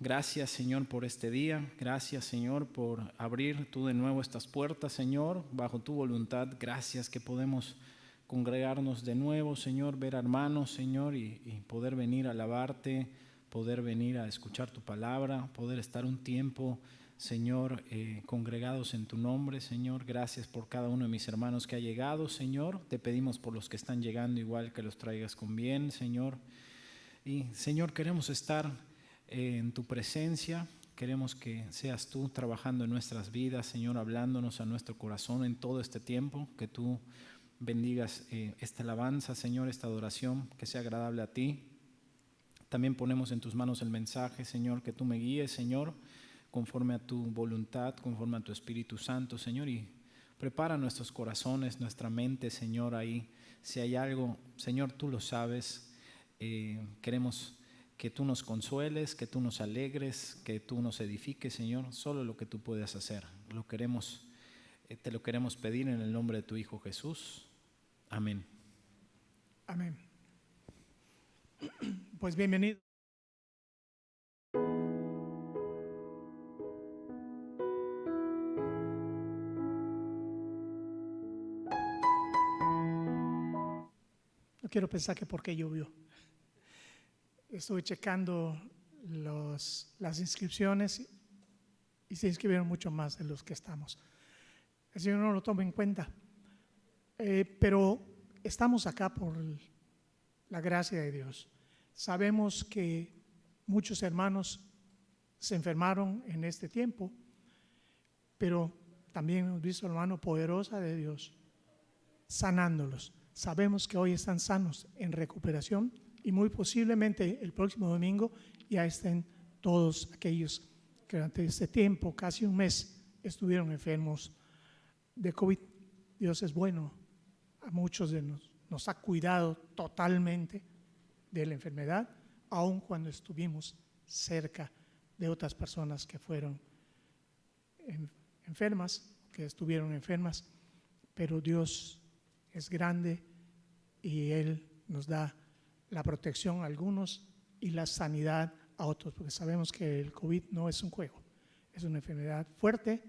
Gracias, Señor, por este día. Gracias, Señor, por abrir tú de nuevo estas puertas, Señor, bajo tu voluntad. Gracias que podemos congregarnos de nuevo, Señor, ver hermanos, Señor, y poder venir a alabarte, poder venir a escuchar tu palabra, poder estar un tiempo, Señor, congregados en tu nombre, Señor. Gracias por cada uno de mis hermanos que ha llegado, Señor. Te pedimos por los que están llegando igual que los traigas con bien, Señor. Y, Señor, queremos estar en tu presencia. Queremos que seas tú trabajando en nuestras vidas, Señor, hablándonos a nuestro corazón en todo este tiempo. Que tú bendigas esta alabanza, Señor, esta adoración, que sea agradable a ti. También ponemos en tus manos el mensaje, Señor, que tú me guíes, Señor, conforme a tu voluntad, conforme a tu Espíritu Santo, Señor, y prepara nuestros corazones, nuestra mente, Señor, ahí. Si hay algo, Señor, tú lo sabes. Queremos que tú nos consueles, que tú nos alegres, que tú nos edifiques, Señor. Solo lo que tú puedes hacer. Te lo queremos pedir en el nombre de tu Hijo Jesús. Amén. Amén. Pues bienvenido. No quiero pensar que porque llovió. Estuve checando las inscripciones y se inscribieron mucho más de los que estamos. El Señor no lo toma en cuenta, pero estamos acá por la gracia de Dios. Sabemos que muchos hermanos se enfermaron en este tiempo, pero también hemos visto la mano poderosa de Dios sanándolos. Sabemos que hoy están sanos, en recuperación, y muy posiblemente el próximo domingo ya estén todos aquellos que durante este tiempo, casi un mes, estuvieron enfermos de COVID. Dios es bueno, a muchos de nos ha cuidado totalmente de la enfermedad, aun cuando estuvimos cerca de otras personas que fueron enfermas, que estuvieron enfermas, pero Dios es grande y Él nos da la protección a algunos y la sanidad a otros, porque sabemos que el COVID no es un juego, es una enfermedad fuerte,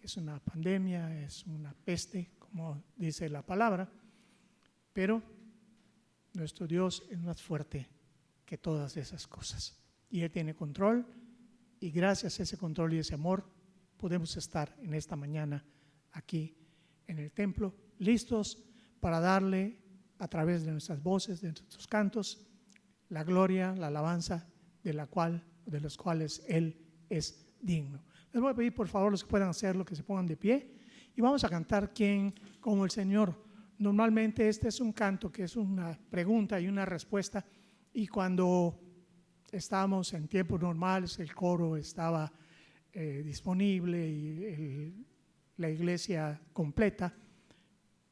es una pandemia, es una peste, como dice la palabra, pero nuestro Dios es más fuerte que todas esas cosas y Él tiene control, y gracias a ese control y ese amor podemos estar en esta mañana aquí en el templo, listos para darle a través de nuestras voces, de nuestros cantos, la gloria, la alabanza de los cuales Él es digno. Les voy a pedir por favor los que puedan hacerlo, que se pongan de pie y vamos a cantar ¿Quién como el Señor? Normalmente este es un canto que es una pregunta y una respuesta, y cuando estábamos en tiempos normales el coro estaba disponible y la iglesia completa,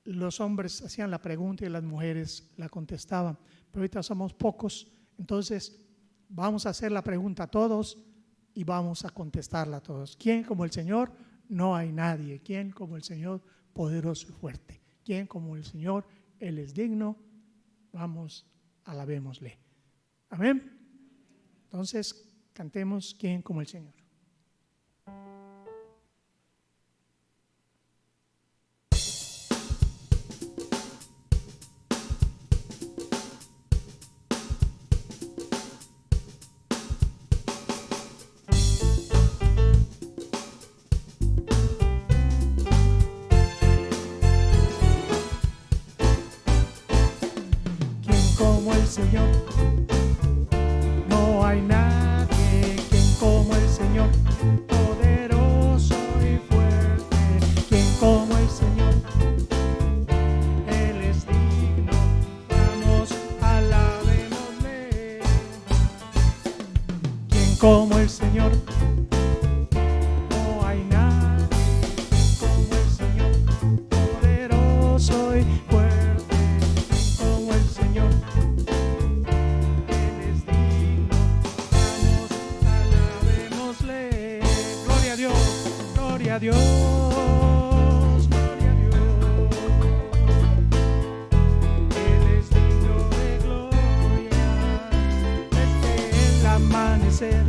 los hombres hacían la pregunta y las mujeres la contestaban, pero ahorita somos pocos, entonces vamos a hacer la pregunta a todos y vamos a contestarla a todos. ¿Quién como el Señor? No hay nadie. ¿Quién como el Señor? Poderoso y fuerte. ¿Quién como el Señor? Él es digno. Vamos, alabémosle. Amén. Entonces cantemos ¿Quién como el Señor? Señor, no hay nadie. Quien como el Señor, poderoso y fuerte. Quien como el Señor, Él es digno. Vamos, alabémosle. Quien como el Señor, no hay nadie. Quien como el Señor, poderoso y fuerte. Quien como el Señor, gloria a Dios, gloria a Dios. Él es digno de gloria. Desde el amanecer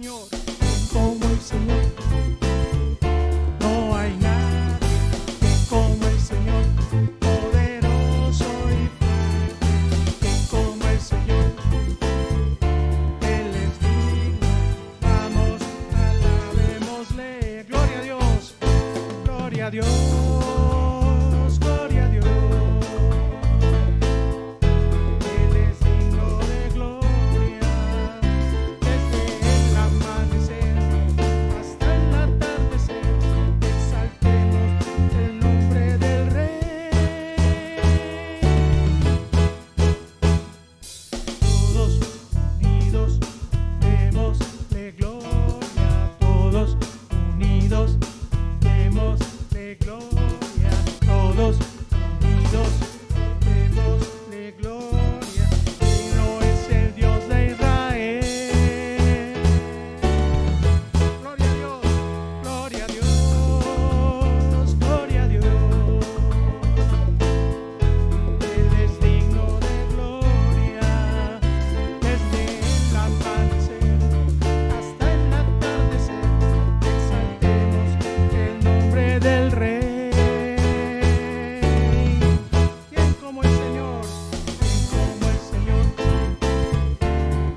Señor, como el Señor. No hay nadie como el Señor, poderoso y fuerte, como el Señor. Él es digno, vamos, alabémosle. Gloria a Dios, gloria a Dios, gloria a Dios. Él es digno de gloria, desde el amanecer hasta el atardecer. Exaltemos el nombre del Rey. Todos unidos démosle gloria, todos unidos démosle gloria, todos unidos démosle gloria. Digno es el Dios de Israel. Gloria a Dios, gloria a Dios, gloria a Dios. Él es digno de gloria, desde el amanecer hasta el atardecer. Exaltemos el nombre del Rey. ¿Quién como el Señor? ¿Quién como el Señor?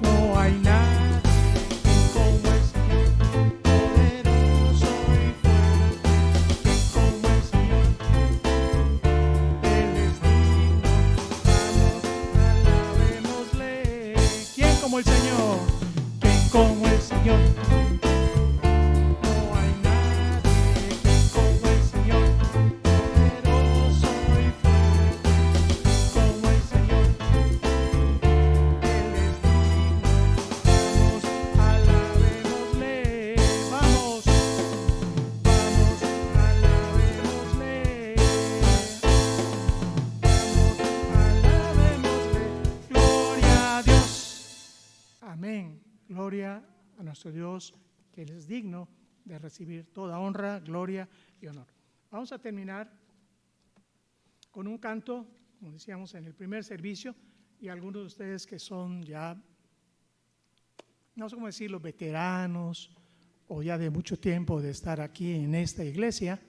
No hay nadie como el Señor, poderoso y fuerte, como el Señor. Él es digno, vamos, alabémosle. ¿Quién como el Señor? ¿Quién como el Señor? No hay nadie como el Señor, poderoso y fuerte, como el Señor. Él es digno, vamos, alabémosle. Vamos, alabémosle. Alabémosle. Gloria a Dios. Amén. Gloria a nuestro Dios, que Él es digno de recibir toda honra, gloria y honor. Vamos a terminar con un canto, como decíamos en el primer servicio, y algunos de ustedes que son ya, no sé cómo decirlo, veteranos o ya de mucho tiempo de estar aquí en esta iglesia,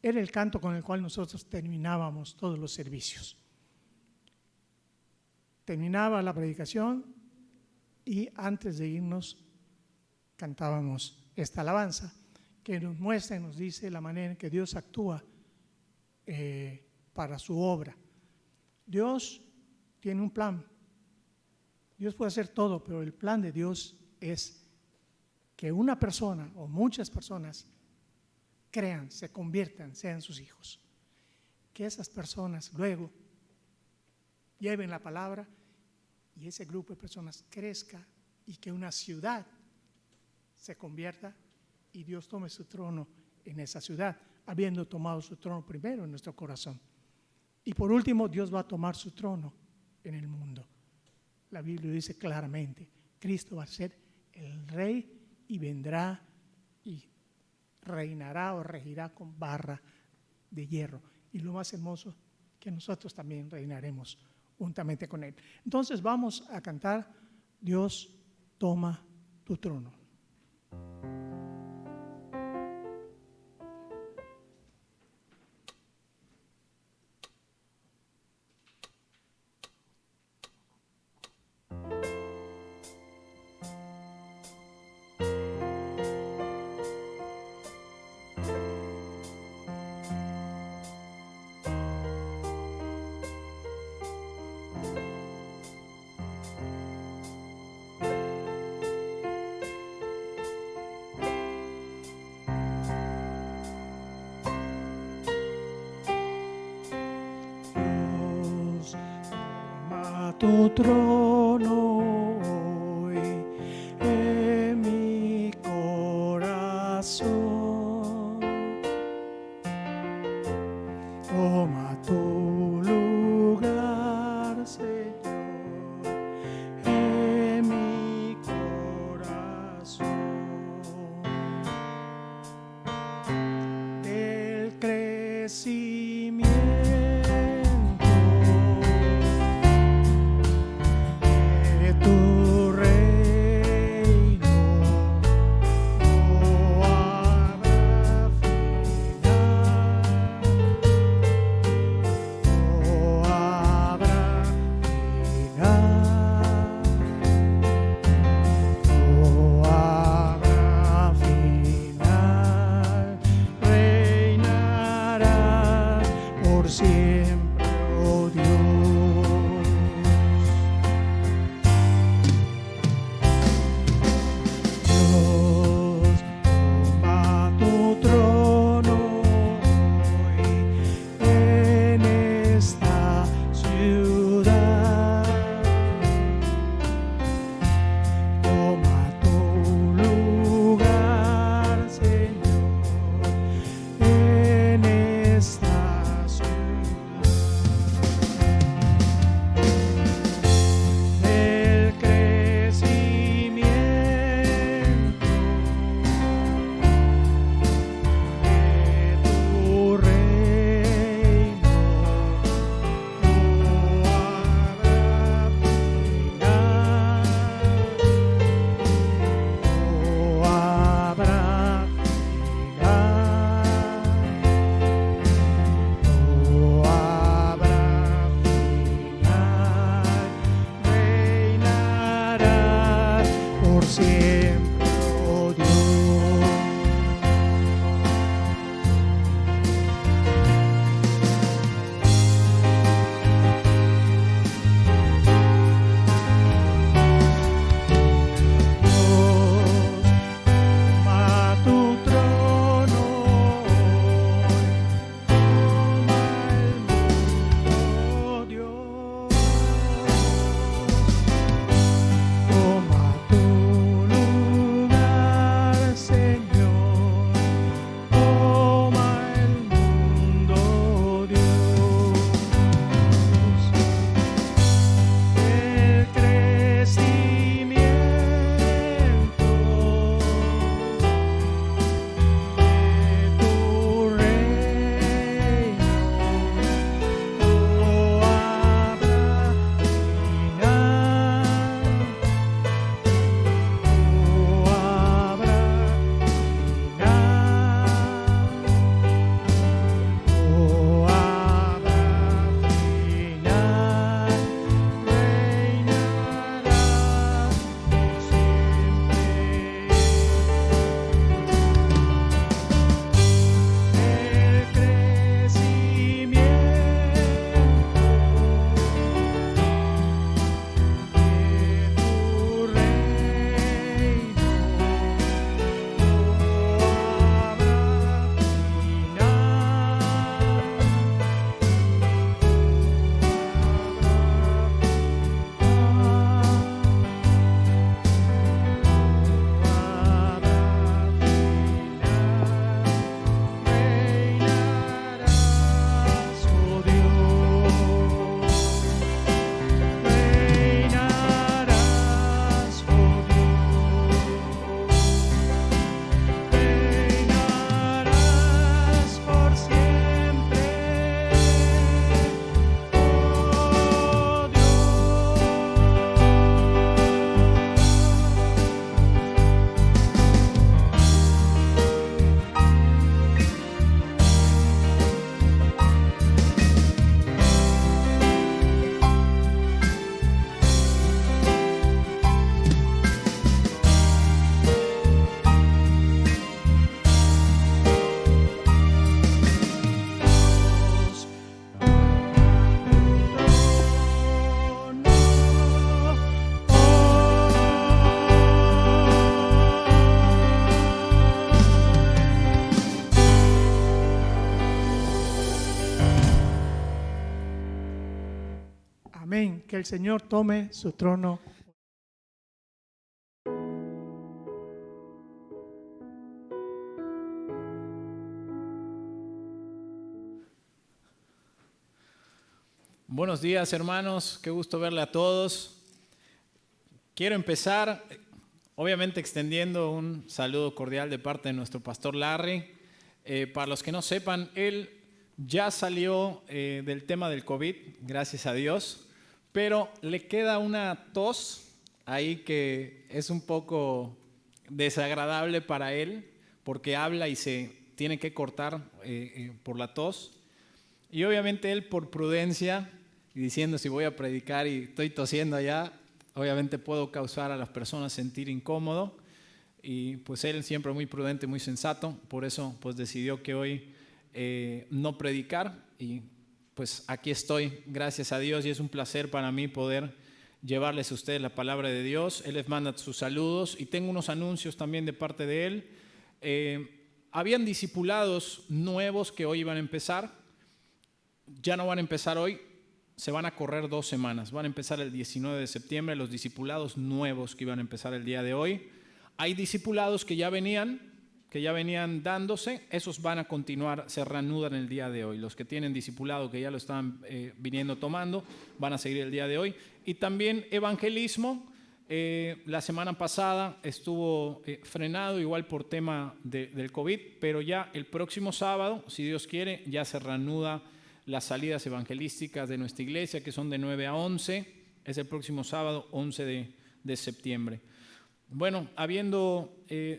era el canto con el cual nosotros terminábamos todos los servicios. Terminaba la predicación y antes de irnos cantábamos esta alabanza que nos muestra y nos dice la manera en que Dios actúa para su obra. Dios tiene un plan. Dios puede hacer todo, pero el plan de Dios es que una persona o muchas personas crean, se conviertan, sean sus hijos. Que esas personas luego lleven la palabra y ese grupo de personas crezca y que una ciudad se convierta y Dios tome su trono en esa ciudad, habiendo tomado su trono primero en nuestro corazón. Y por último, Dios va a tomar su trono en el mundo. La Biblia dice claramente, Cristo va a ser el Rey y vendrá y reinará o regirá con barra de hierro. Y lo más hermoso, que nosotros también reinaremos juntamente con Él. Entonces vamos a cantar, Dios toma tu trono. Tu trono hoy en mi corazón, toma tu lugar, Señor, en mi corazón. El crecimiento Amén. Que el Señor tome su trono. Buenos días, hermanos. Qué gusto verle a todos. Quiero empezar, obviamente, extendiendo un saludo cordial de parte de nuestro pastor Larry. Para los que no sepan, él ya salió del tema del COVID, gracias a Dios, pero le queda una tos ahí que es un poco desagradable para él, porque habla y se tiene que cortar por la tos. Y obviamente él, por prudencia, y diciendo si voy a predicar y estoy tosiendo allá, obviamente puedo causar a las personas sentir incómodo. Y pues él siempre muy prudente, muy sensato, por eso pues decidió que hoy no predicar. Y pues aquí estoy, gracias a Dios, y es un placer para mí poder llevarles a ustedes la palabra de Dios. Él les manda sus saludos y tengo unos anuncios también de parte de él. Habían discipulados nuevos que hoy iban a empezar. Ya no van a empezar hoy, se van a correr 2 semanas. Van a empezar el 19 de septiembre los discipulados nuevos que iban a empezar el día de hoy. Hay discipulados que ya venían dándose, esos van a continuar, se reanudan el día de hoy. Los que tienen discipulado que ya lo están viniendo tomando, van a seguir el día de hoy. Y también evangelismo, la semana pasada estuvo frenado igual por tema del COVID, pero ya el próximo sábado, si Dios quiere, ya se reanuda las salidas evangelísticas de nuestra iglesia, que son de 9 a 11, es el próximo sábado, 11 de septiembre. Bueno, habiendo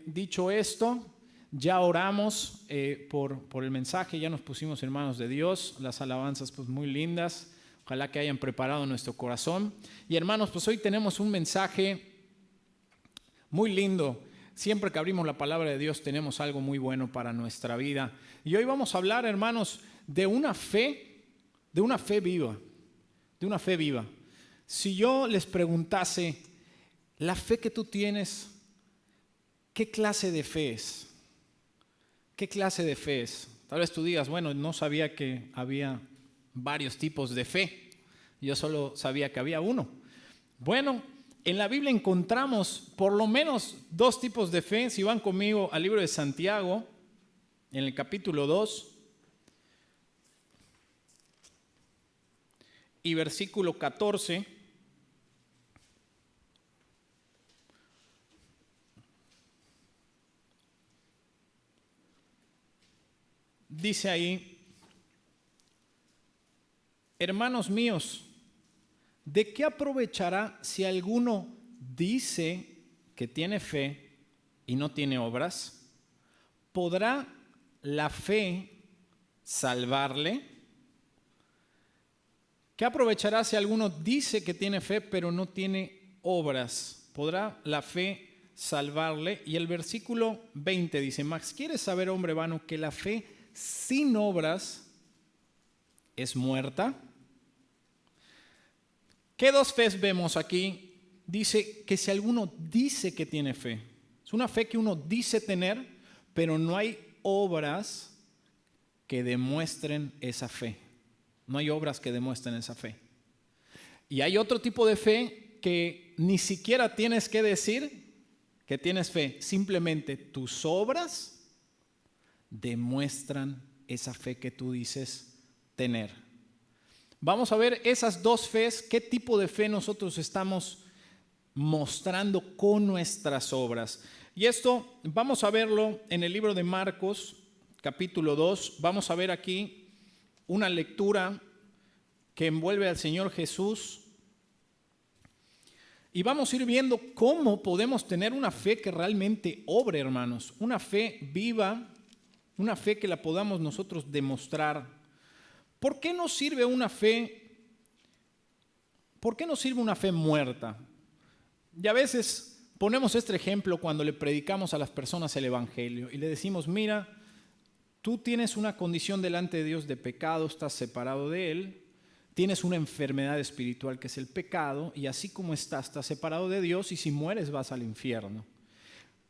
dicho esto, ya oramos por el mensaje, ya nos pusimos en manos de Dios, las alabanzas pues muy lindas, ojalá que hayan preparado nuestro corazón. Y hermanos, pues hoy tenemos un mensaje muy lindo. Siempre que abrimos la palabra de Dios tenemos algo muy bueno para nuestra vida. Y hoy vamos a hablar, hermanos, de una fe viva, de una fe viva. Si yo les preguntase, la fe que tú tienes, ¿qué clase de fe es? ¿Qué clase de fe es? Tal vez tú digas, bueno, no sabía que había varios tipos de fe, yo solo sabía que había uno. Bueno, en la Biblia encontramos por lo menos 2 tipos de fe. Si van conmigo al libro de Santiago, en el capítulo 2, y versículo 14, dice ahí: hermanos míos, ¿de qué aprovechará si alguno dice que tiene fe y no tiene obras? ¿Podrá la fe salvarle? ¿Qué aprovechará si alguno dice que tiene fe pero no tiene obras? ¿Podrá la fe salvarle? Y el versículo 20 dice: mas ¿quieres saber, hombre vano, que la fe sin obras es muerta? ¿Qué 2 fees vemos aquí? Dice que si alguno dice que tiene fe, es una fe que uno dice tener, pero no hay obras que demuestren esa fe. No hay obras que demuestren esa fe. Y hay otro tipo de fe que ni siquiera tienes que decir que tienes fe. Simplemente tus obras demuestran esa fe que tú dices tener. Vamos a ver esas 2 fees, qué tipo de fe nosotros estamos mostrando con nuestras obras. Y esto vamos a verlo en el libro de Marcos, capítulo 2. Vamos a ver aquí una lectura que envuelve al Señor Jesús y vamos a ir viendo cómo podemos tener una fe que realmente obre, hermanos, una fe viva, una fe que la podamos nosotros demostrar. ¿Por qué nos sirve una fe? ¿Por qué nos sirve una fe muerta? Y a veces ponemos este ejemplo cuando le predicamos a las personas el evangelio y le decimos: mira, tú tienes una condición delante de Dios de pecado, estás separado de Él, tienes una enfermedad espiritual que es el pecado, y así como estás separado de Dios, y si mueres vas al infierno.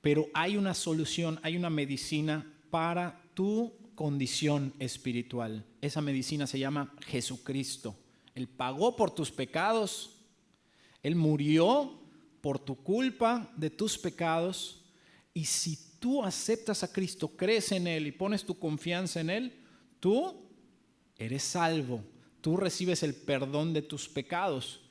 Pero hay una solución, hay una medicina para tu condición espiritual. Esa medicina se llama Jesucristo. Él pagó por tus pecados. Él murió por tu culpa de tus pecados. Y si tú aceptas a Cristo, crees en Él y pones tu confianza en Él, tú eres salvo. Tú recibes el perdón de tus pecados.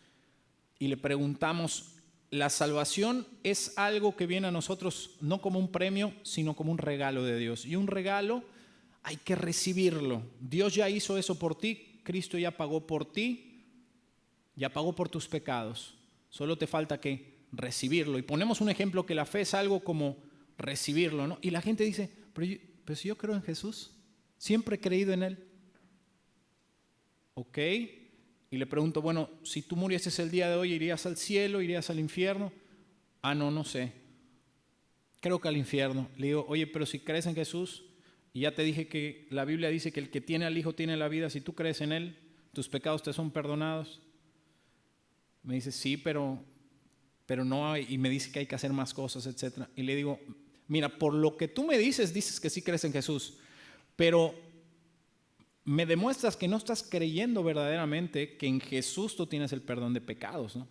Y le preguntamos, la salvación es algo que viene a nosotros no como un premio, sino como un regalo de Dios. Y un regalo hay que recibirlo. Dios ya hizo eso por ti. Cristo ya pagó por ti. Ya pagó por tus pecados. Solo te falta que recibirlo. Y ponemos un ejemplo que la fe es algo como recibirlo, ¿no? Y la gente dice, pero si yo creo en Jesús, siempre he creído en Él. Ok. Y le pregunto, bueno, si tú murieses el día de hoy, ¿irías al cielo? ¿Irías al infierno? No sé. Creo que al infierno. Le digo, oye, pero si crees en Jesús, y ya te dije que la Biblia dice que el que tiene al Hijo tiene la vida, si tú crees en Él, tus pecados te son perdonados. Me dice, sí, pero no hay, y me dice que hay que hacer más cosas, etc. Y le digo, mira, por lo que tú me dices que sí crees en Jesús, pero me demuestras que no estás creyendo verdaderamente que en Jesús tú tienes el perdón de pecados, ¿no?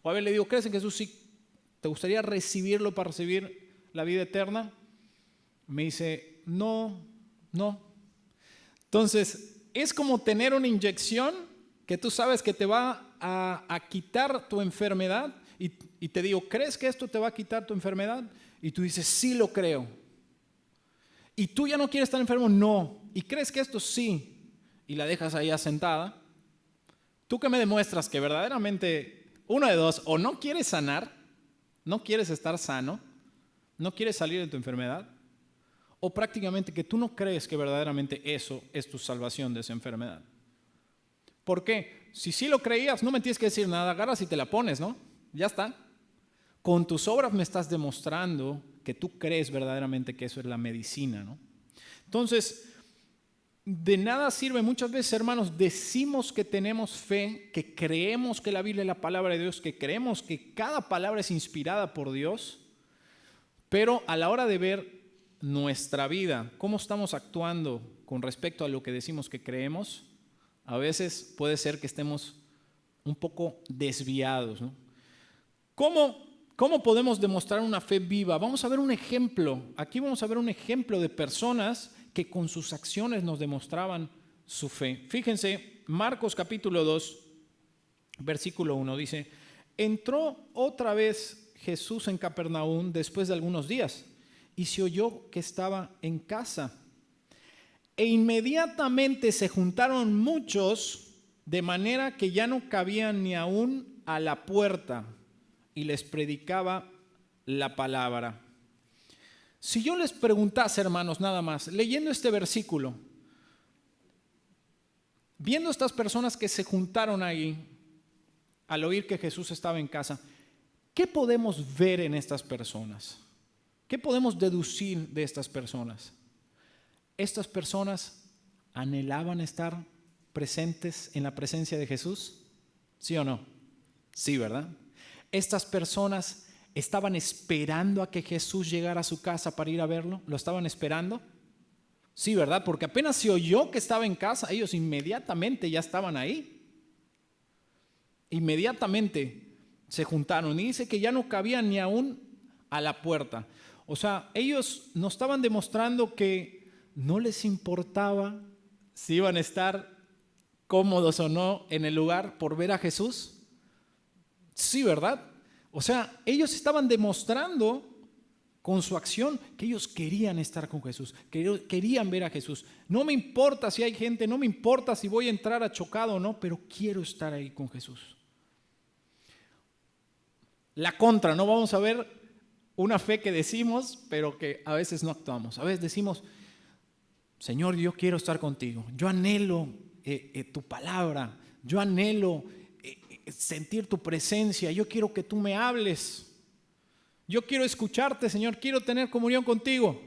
O a ver, le digo, ¿crees en Jesús? Sí. ¿Te gustaría recibirlo para recibir la vida eterna? Me dice, no. Entonces, es como tener una inyección que tú sabes que te va a quitar tu enfermedad y te digo, ¿crees que esto te va a quitar tu enfermedad? Y tú dices, sí lo creo. ¿Y tú ya no quieres estar enfermo? No. ¿Y crees que esto sí? Y la dejas ahí asentada. ¿Tú qué me demuestras? Que verdaderamente, uno de dos, o no quieres sanar, no quieres estar sano, no quieres salir de tu enfermedad, o prácticamente que tú no crees que verdaderamente eso es tu salvación de esa enfermedad. ¿Por qué? Si sí lo creías, no me tienes que decir nada, agarras y te la pones, ¿no? Ya está. Con tus obras me estás demostrando que tú crees verdaderamente que eso es la medicina, ¿no? Entonces, de nada sirve muchas veces, hermanos, decimos que tenemos fe, que creemos que la Biblia es la palabra de Dios, que creemos que cada palabra es inspirada por Dios, pero a la hora de ver nuestra vida, cómo estamos actuando con respecto a lo que decimos que creemos, a veces puede ser que estemos un poco desviados, ¿no? ¿Cómo podemos demostrar una fe viva? Vamos a ver un ejemplo. Aquí vamos a ver un ejemplo de personas que con sus acciones nos demostraban su fe. Fíjense, Marcos capítulo 2, versículo 1 dice, entró otra vez Jesús en Capernaum después de algunos días y se oyó que estaba en casa. E inmediatamente se juntaron muchos de manera que ya no cabían ni aún a la puerta y les predicaba la palabra. Si yo les preguntase, hermanos, nada más, leyendo este versículo, viendo estas personas que se juntaron ahí al oír que Jesús estaba en casa, ¿qué podemos ver en estas personas? ¿Qué podemos deducir de estas personas? Estas personas anhelaban estar presentes en la presencia de Jesús, ¿sí o no? Sí, ¿verdad? Estas personas estaban esperando a que Jesús llegara a su casa para ir a verlo. ¿Lo estaban esperando? Sí, ¿verdad? Porque apenas se oyó que estaba en casa, ellos inmediatamente ya estaban ahí. Inmediatamente se juntaron y dice que ya no cabían ni aún a la puerta. O sea, ellos nos estaban demostrando que no les importaba si iban a estar cómodos o no en el lugar por ver a Jesús. Sí, ¿verdad? O sea, ellos estaban demostrando con su acción que ellos querían estar con Jesús, que querían ver a Jesús. No me importa si hay gente, no me importa si voy a entrar a chocado o no, pero quiero estar ahí con Jesús. La contra, no vamos a ver una fe que decimos, pero que a veces no actuamos. A veces decimos, Señor, yo quiero estar contigo. Yo anhelo tu palabra. Yo anhelo sentir tu presencia. Yo quiero que tú me hables. Yo quiero escucharte, Señor. Quiero tener comunión contigo.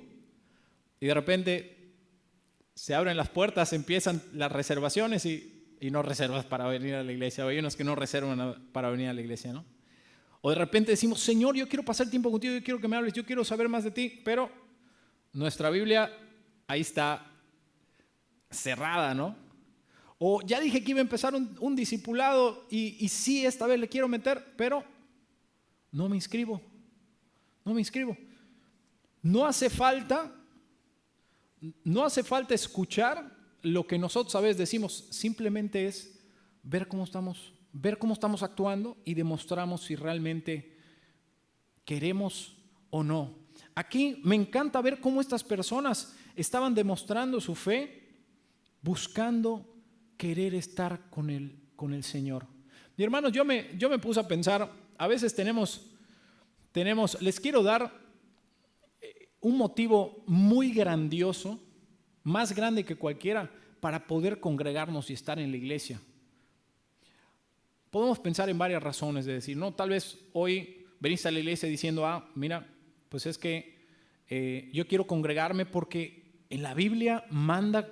Y de repente se abren las puertas, empiezan las reservaciones y no reservas para venir a la iglesia. Hay unos que no reservan para venir a la iglesia, ¿no? O de repente decimos, Señor, yo quiero pasar tiempo contigo, yo quiero que me hables, yo quiero saber más de ti, pero nuestra Biblia ahí está cerrada, ¿no? O ya dije que iba a empezar un discipulado y sí, esta vez le quiero meter, pero no me inscribo. No me inscribo. No hace falta escuchar lo que nosotros a veces decimos, simplemente es ver cómo estamos actuando y demostramos si realmente queremos o no. Aquí me encanta ver cómo estas personas estaban demostrando su fe, buscando querer estar con el Señor. Y hermanos, yo me puse a pensar, a veces les quiero dar un motivo muy grandioso, más grande que cualquiera, para poder congregarnos y estar en la iglesia. Podemos pensar en varias razones de decir, no, tal vez hoy veniste a la iglesia diciendo, mira, pues es que yo quiero congregarme porque en la Biblia manda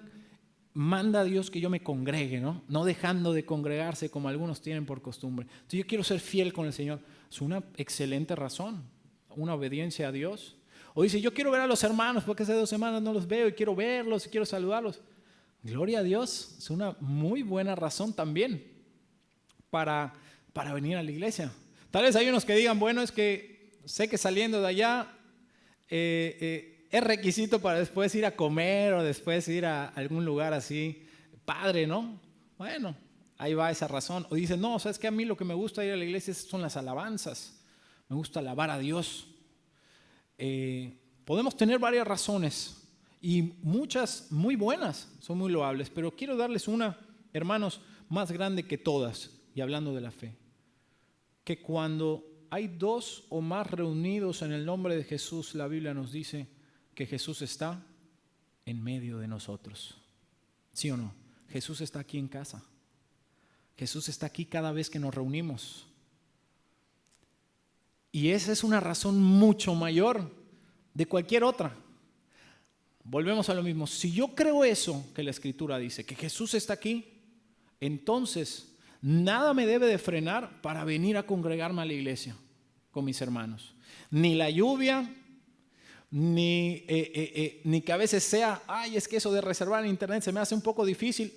a Dios que yo me congregue, no dejando de congregarse como algunos tienen por costumbre. Entonces yo quiero ser fiel con el Señor. Es una excelente razón, una obediencia a Dios. O dice, yo quiero ver a los hermanos porque hace 2 semanas no los veo y quiero verlos y quiero saludarlos. Gloria a Dios, es una muy buena razón también para venir a la iglesia. Tal vez hay unos que digan, bueno, es que sé que saliendo de allá es requisito para después ir a comer o después ir a algún lugar así, padre, ¿no? Bueno, ahí va esa razón. O dicen, no, sabes que a mí lo que me gusta ir a la iglesia son las alabanzas. Me gusta alabar a Dios. Podemos tener varias razones y muchas muy buenas, son muy loables, pero quiero darles una, hermanos, más grande que todas, y hablando de la fe, que cuando hay 2 o más reunidos en el nombre de Jesús, la Biblia nos dice que Jesús está en medio de nosotros. ¿Sí o no? Jesús está aquí en casa. Jesús está aquí cada vez que nos reunimos. Y esa es una razón mucho mayor de cualquier otra. Volvemos a lo mismo. Si yo creo eso que la Escritura dice, que Jesús está aquí, entonces nada me debe de frenar para venir a congregarme a la iglesia con mis hermanos. Ni la lluvia, ni que a veces sea, es que eso de reservar en internet se me hace un poco difícil.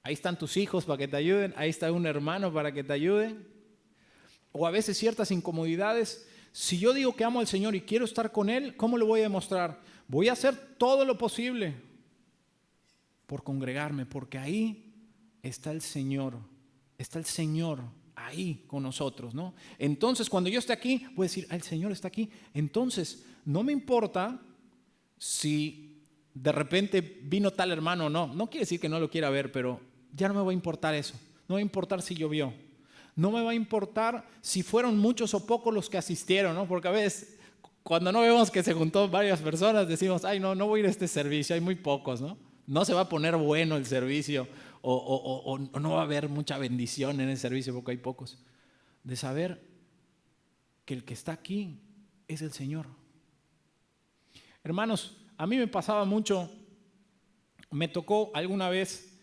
Ahí están tus hijos para que te ayuden, ahí está un hermano para que te ayude. O a veces ciertas incomodidades. Si yo digo que amo al Señor y quiero estar con Él, ¿cómo lo voy a demostrar? Voy a hacer todo lo posible por congregarme, porque ahí está el Señor ahí con nosotros, ¿no? Entonces, cuando yo esté aquí, voy a decir, el Señor está aquí. Entonces, no me importa si de repente vino tal hermano o no. No quiere decir que no lo quiera ver, pero ya no me va a importar eso. No me va a importar si llovió. No me va a importar si fueron muchos o pocos los que asistieron, ¿no? Porque a veces, cuando no vemos que se juntó varias personas, decimos, no voy a ir a este servicio, hay muy pocos, ¿no? No se va a poner bueno el servicio o no va a haber mucha bendición en el servicio porque hay pocos. De saber que el que está aquí es el Señor. Hermanos, a mí me pasaba mucho, me tocó alguna vez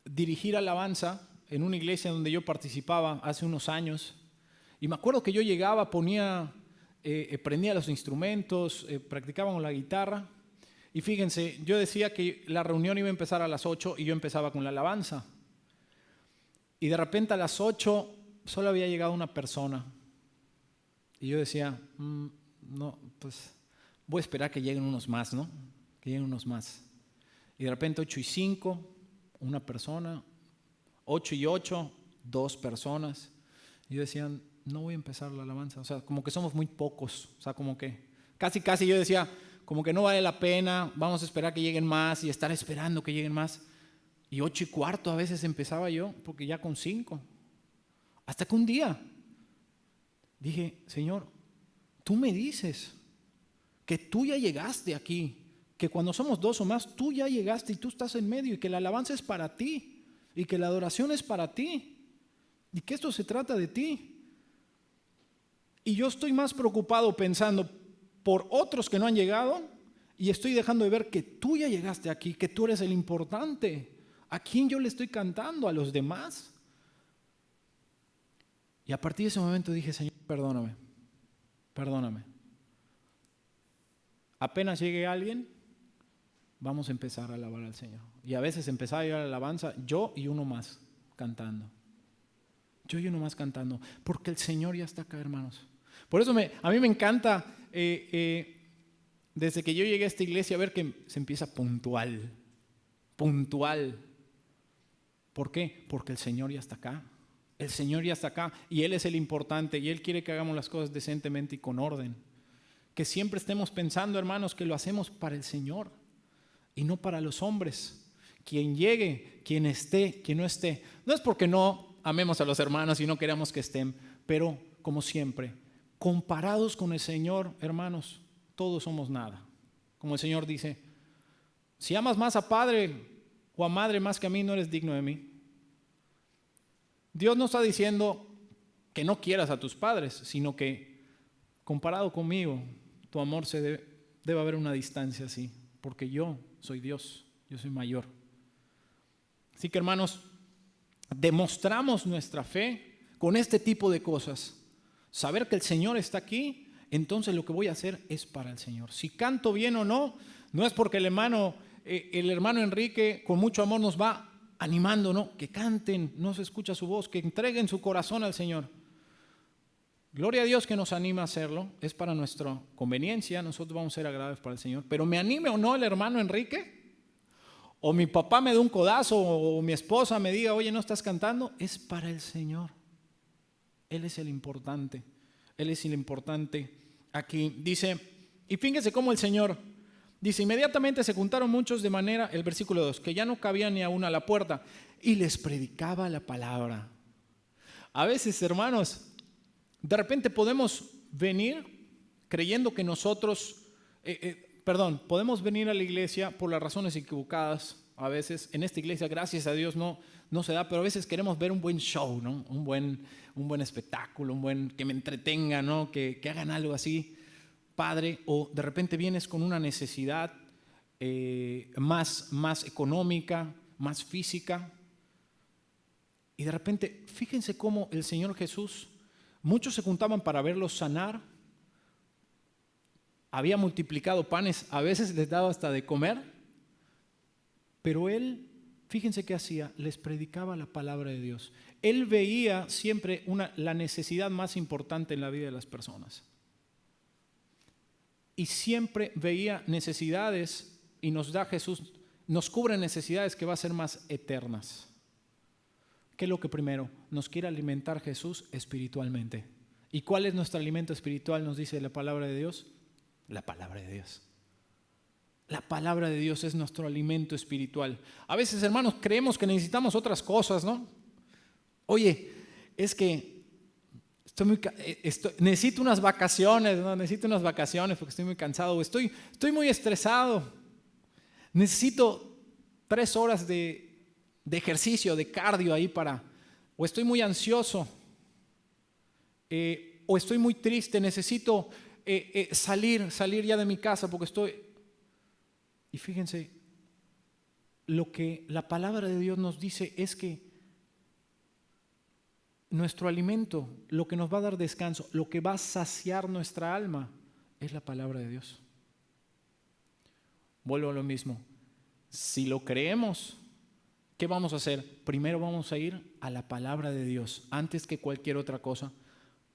dirigir alabanza en una iglesia donde yo participaba hace unos años, y me acuerdo que yo llegaba, prendía los instrumentos, practicaba con la guitarra, y fíjense, yo decía que la reunión iba a empezar a las 8 y yo empezaba con la alabanza, y de repente a las 8 solo había llegado una persona, y yo decía, no, pues voy a esperar que lleguen unos más, ¿no? Que lleguen unos más. Y de repente 8:05, una persona, 8:08, 2 personas. Y yo decía, no voy a empezar la alabanza. O sea, como que somos muy pocos. O sea, como que casi yo decía, como que no vale la pena, vamos a esperar que lleguen más y estar esperando que lleguen más. Y 8:15 a veces empezaba yo, porque ya con 5. Hasta que un día dije, Señor, tú me dices que tú ya llegaste aquí, que cuando somos 2 o más, tú ya llegaste y tú estás en medio, y que la alabanza es para ti. Y que la adoración es para ti. Y que esto se trata de ti. Y yo estoy más preocupado pensando por otros que no han llegado, y estoy dejando de ver que tú ya llegaste aquí, que tú eres el importante. ¿A quién yo le estoy cantando? ¿A los demás? Y a partir de ese momento dije, Señor, perdóname. Apenas llegue alguien, vamos a empezar a alabar al Señor. Y a veces empezaba a ir a la alabanza, yo y uno más cantando. Yo y uno más cantando, porque el Señor ya está acá, hermanos. Por eso a mí me encanta, desde que yo llegué a esta iglesia, ver que se empieza puntual. ¿Por qué? Porque el Señor ya está acá. El Señor ya está acá y Él es el importante y Él quiere que hagamos las cosas decentemente y con orden. Que siempre estemos pensando, hermanos, que lo hacemos para el Señor y no para los hombres. Quien llegue, quien esté, quien no esté. No es porque no amemos a los hermanos y no queramos que estén, pero como siempre, comparados con el Señor, hermanos, todos somos nada. Como el Señor dice, si amas más a padre o a madre más que a mí, no eres digno de mí. Dios no está diciendo que no quieras a tus padres, sino que comparado conmigo, tu amor debe haber una distancia así, porque yo soy Dios, yo soy mayor. Así que, hermanos, demostramos nuestra fe con este tipo de cosas. Saber que el Señor está aquí, entonces lo que voy a hacer es para el Señor. Si canto bien o no, no es porque el hermano Enrique con mucho amor nos va animando, no, que canten, no se escucha su voz, que entreguen su corazón al Señor. Gloria a Dios que nos anima a hacerlo, es para nuestra conveniencia, nosotros vamos a ser agradables para el Señor. Pero me anime o no el hermano Enrique, o mi papá me dé un codazo, o mi esposa me diga, oye, no estás cantando, es para el Señor. Él es el importante, Él es el importante. Aquí dice, y fíjense cómo el Señor dice, inmediatamente se juntaron muchos de manera, el versículo 2, que ya no cabía ni aún a la puerta, y les predicaba la palabra. A veces, hermanos, de repente podemos venir creyendo que nosotros, podemos venir a la iglesia por las razones equivocadas. A veces en esta iglesia, gracias a Dios, no se da, pero a veces queremos ver un buen show, ¿no? Un buen espectáculo, que me entretenga, ¿no? Que hagan algo así, padre, o de repente vienes con una necesidad más económica, más física, y de repente, fíjense cómo el Señor Jesús, muchos se juntaban para verlos sanar, había multiplicado panes, a veces les daba hasta de comer, pero Él, fíjense qué hacía, les predicaba la palabra de Dios. Él veía siempre la necesidad más importante en la vida de las personas. Y siempre veía necesidades y nos da Jesús, nos cubre necesidades que va a ser más eternas. ¿Qué es lo que primero? Nos quiere alimentar Jesús espiritualmente. ¿Y cuál es nuestro alimento espiritual? Nos dice la palabra de Dios. La palabra de Dios. La palabra de Dios es nuestro alimento espiritual. A veces, hermanos, creemos que necesitamos otras cosas, ¿no? Oye, es que necesito unas vacaciones, ¿no? Necesito unas vacaciones porque estoy muy cansado, o estoy muy estresado. Necesito 3 horas de ejercicio, de cardio ahí o estoy muy ansioso, o estoy muy triste, necesito salir ya de mi casa porque estoy... Y fíjense, lo que la palabra de Dios nos dice es que nuestro alimento, lo que nos va a dar descanso, lo que va a saciar nuestra alma, es la palabra de Dios. Vuelvo a lo mismo. Si lo creemos, ¿qué vamos a hacer? Primero vamos a ir a la palabra de Dios antes que cualquier otra cosa.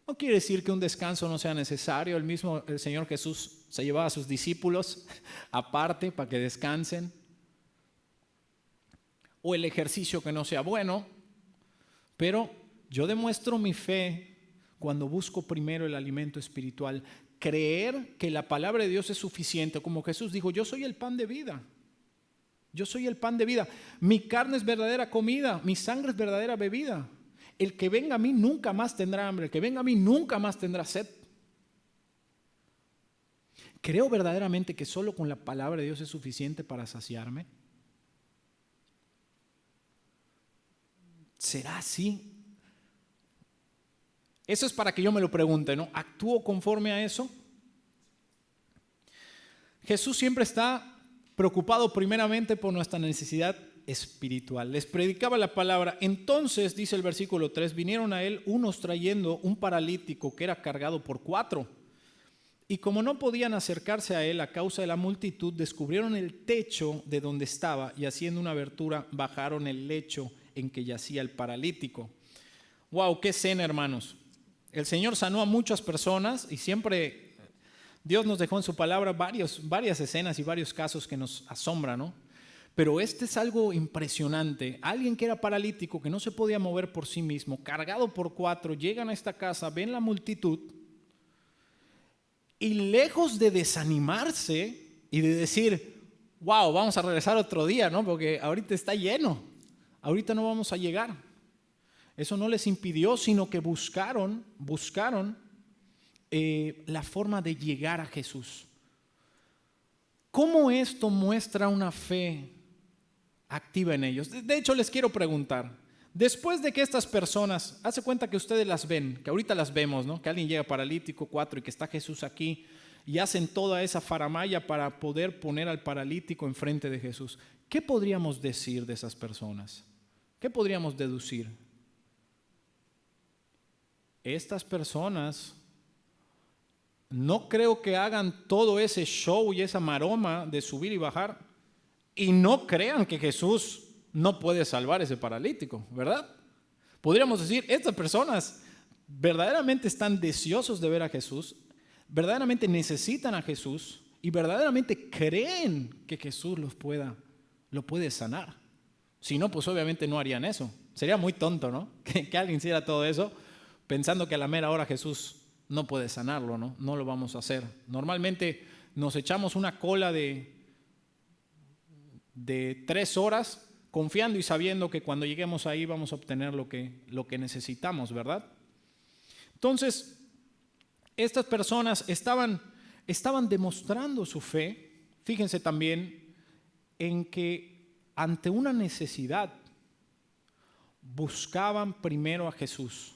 No quiere decir que un descanso no sea necesario. El Señor Jesús se llevaba a sus discípulos aparte para que descansen. O el ejercicio que no sea bueno. Pero yo demuestro mi fe cuando busco primero el alimento espiritual. Creer que la palabra de Dios es suficiente. Como Jesús dijo, yo soy el pan de vida. Yo soy el pan de vida. Mi carne es verdadera comida, mi sangre es verdadera bebida. El que venga a mí nunca más tendrá hambre, el que venga a mí nunca más tendrá sed. ¿Creo verdaderamente que solo con la palabra de Dios es suficiente para saciarme? ¿Será así? Eso es para que yo me lo pregunte, ¿no? ¿Actúo conforme a eso? Jesús siempre está preocupado primeramente por nuestra necesidad espiritual. Les predicaba la palabra. Entonces, dice el versículo 3, vinieron a él unos trayendo un paralítico que era cargado por 4 Y como no podían acercarse a él a causa de la multitud, descubrieron el techo de donde estaba y haciendo una abertura bajaron el lecho en que yacía el paralítico. ¡Wow! ¡Qué escena, hermanos! El Señor sanó a muchas personas y siempre Dios nos dejó en su palabra varias escenas y varios casos que nos asombran, ¿no? Pero este es algo impresionante. Alguien que era paralítico, que no se podía mover por sí mismo, cargado por 4, llegan a esta casa, ven la multitud y lejos de desanimarse y de decir, wow, vamos a regresar otro día, ¿no? Porque ahorita está lleno, ahorita no vamos a llegar. Eso no les impidió, sino que buscaron la forma de llegar a Jesús. ¿Cómo esto muestra una fe activa en ellos? De hecho, les quiero preguntar, después de que estas personas, hace cuenta que ustedes las ven, que ahorita las vemos, ¿no? Que alguien llega paralítico, 4, y que está Jesús aquí, y hacen toda esa faramalla para poder poner al paralítico enfrente de Jesús. ¿Qué podríamos decir de esas personas? ¿Qué podríamos deducir? Estas personas no creo que hagan todo ese show y esa maroma de subir y bajar y no crean que Jesús no puede salvar a ese paralítico, ¿verdad? Podríamos decir, estas personas verdaderamente están deseosos de ver a Jesús, verdaderamente necesitan a Jesús y verdaderamente creen que Jesús lo puede sanar. Si no, pues obviamente no harían eso. Sería muy tonto, ¿no? Que alguien hiciera todo eso pensando que a la mera hora Jesús no puede sanarlo, ¿no? No lo vamos a hacer. Normalmente nos echamos una cola de 3 horas confiando y sabiendo que cuando lleguemos ahí vamos a obtener lo que necesitamos, ¿verdad? Entonces, estas personas estaban demostrando su fe, fíjense también, en que ante una necesidad buscaban primero a Jesús.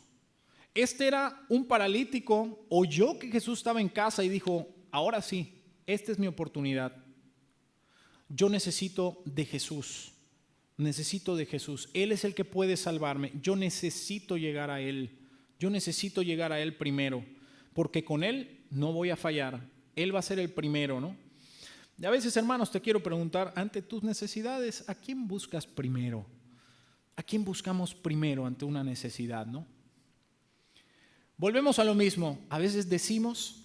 Este era un paralítico, oyó que Jesús estaba en casa y dijo, ahora sí, esta es mi oportunidad. Yo necesito de Jesús, Él es el que puede salvarme, yo necesito llegar a Él primero, porque con Él no voy a fallar, Él va a ser el primero, ¿no? Y a veces, hermanos, te quiero preguntar, ante tus necesidades, ¿a quién buscas primero? ¿A quién buscamos primero ante una necesidad, no? Volvemos a lo mismo, a veces decimos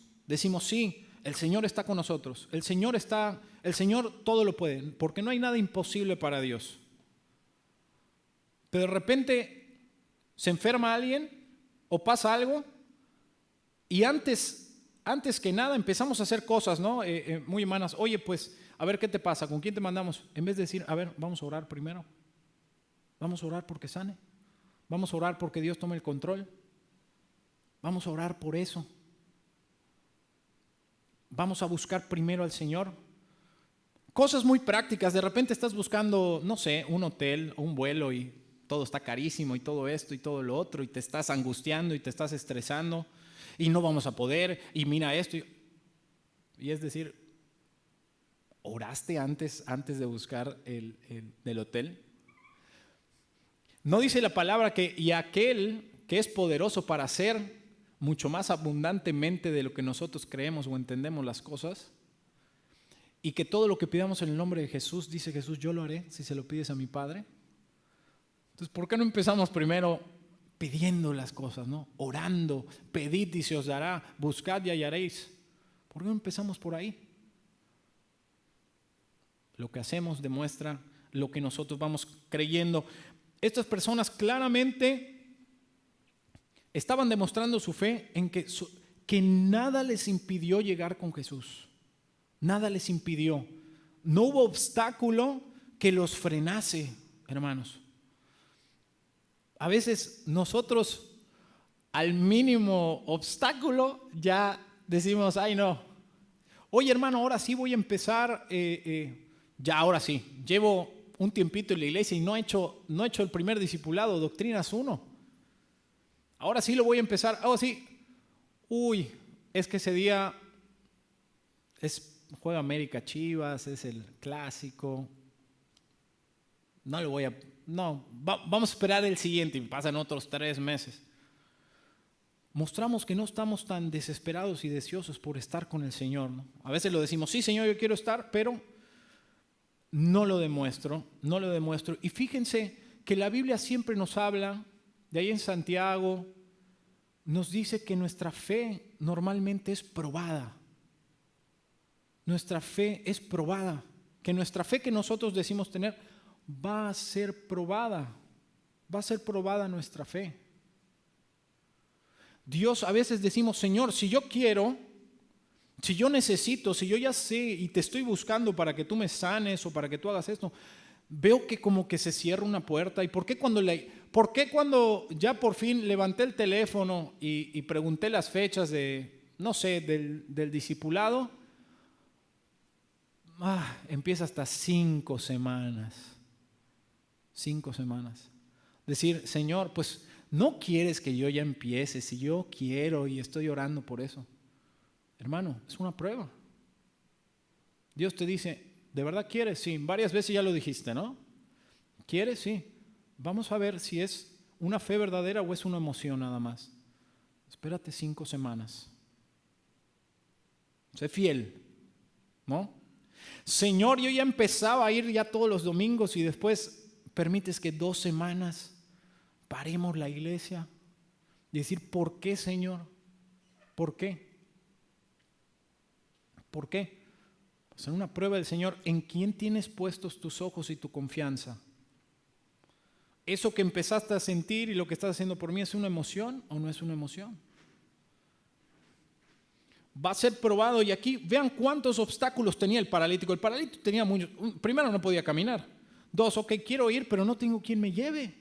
sí, el Señor está con nosotros, el Señor todo lo puede, porque no hay nada imposible para Dios. Pero de repente se enferma alguien o pasa algo y antes que nada empezamos a hacer cosas, ¿no? Muy humanas. Oye, pues, a ver qué te pasa, ¿con quién te mandamos? En vez de decir, a ver, vamos a orar primero, vamos a orar porque sane, vamos a orar porque Dios tome el control. Vamos a orar por eso. Vamos a buscar primero al Señor. Cosas muy prácticas. De repente estás buscando, no sé, un hotel o un vuelo y todo está carísimo y todo esto y todo lo otro y te estás angustiando y te estás estresando y no vamos a poder y mira esto. Y es decir, ¿oraste antes de buscar el hotel? No dice la palabra que y aquel que es poderoso para hacer mucho más abundantemente de lo que nosotros creemos o entendemos las cosas, y que todo lo que pidamos en el nombre de Jesús, dice Jesús, yo lo haré si se lo pides a mi Padre. Entonces, ¿por qué no empezamos primero pidiendo las cosas, ¿no? Orando, pedid y se os dará, buscad y hallaréis. ¿Por qué no empezamos por ahí? Lo que hacemos demuestra lo que nosotros vamos creyendo. Estas personas claramente estaban demostrando su fe en que nada les impidió llegar con Jesús. Nada les impidió. No hubo obstáculo que los frenase, hermanos. A veces nosotros al mínimo obstáculo ya decimos, ay no. Oye hermano, ahora sí voy a empezar, ya ahora sí. Llevo un tiempito en la iglesia y no he hecho el primer discipulado, Doctrinas 1. Ahora sí lo voy a empezar. Oh, sí. Uy, es que ese día juega América Chivas, es el clásico. Vamos a esperar el siguiente y pasan otros 3 meses. mostramos que no estamos tan desesperados y deseosos por estar con el Señor, ¿no? A veces lo decimos, sí, Señor, yo quiero estar, pero no lo demuestro. Y fíjense que la Biblia siempre nos habla, de ahí en Santiago, nos dice que nuestra fe normalmente es probada. Nuestra fe es probada. Que nuestra fe que nosotros decimos tener va a ser probada. Va a ser probada nuestra fe. Dios, a veces decimos, Señor, si yo quiero, si yo necesito, si yo ya sé y te estoy buscando para que tú me sanes o para que tú hagas esto, veo que como que se cierra una puerta. ¿Y por qué cuando ya por fin levanté el teléfono y pregunté las fechas del discipulado, empieza hasta 5 semanas? 5 semanas. Decir, Señor, pues no quieres que yo ya empiece, si yo quiero y estoy orando por eso. Hermano, es una prueba. Dios te dice, ¿de verdad quieres? Sí, varias veces ya lo dijiste, ¿no? ¿Quieres? Sí. Vamos a ver si es una fe verdadera o es una emoción nada más. Espérate 5 semanas. Sé fiel, ¿no? Señor, yo ya empezaba a ir ya todos los domingos y después permites que 2 semanas paremos la iglesia y decir, ¿por qué, Señor? ¿Por qué? ¿Por qué? Pues en una prueba del Señor, ¿en quién tienes puestos tus ojos y tu confianza? ¿Eso que empezaste a sentir y lo que estás haciendo por mí es una emoción o no es una emoción? Va a ser probado y aquí vean cuántos obstáculos tenía el paralítico. El paralítico tenía muchos. Primero, no podía caminar. 2, ok, quiero ir, pero no tengo quien me lleve.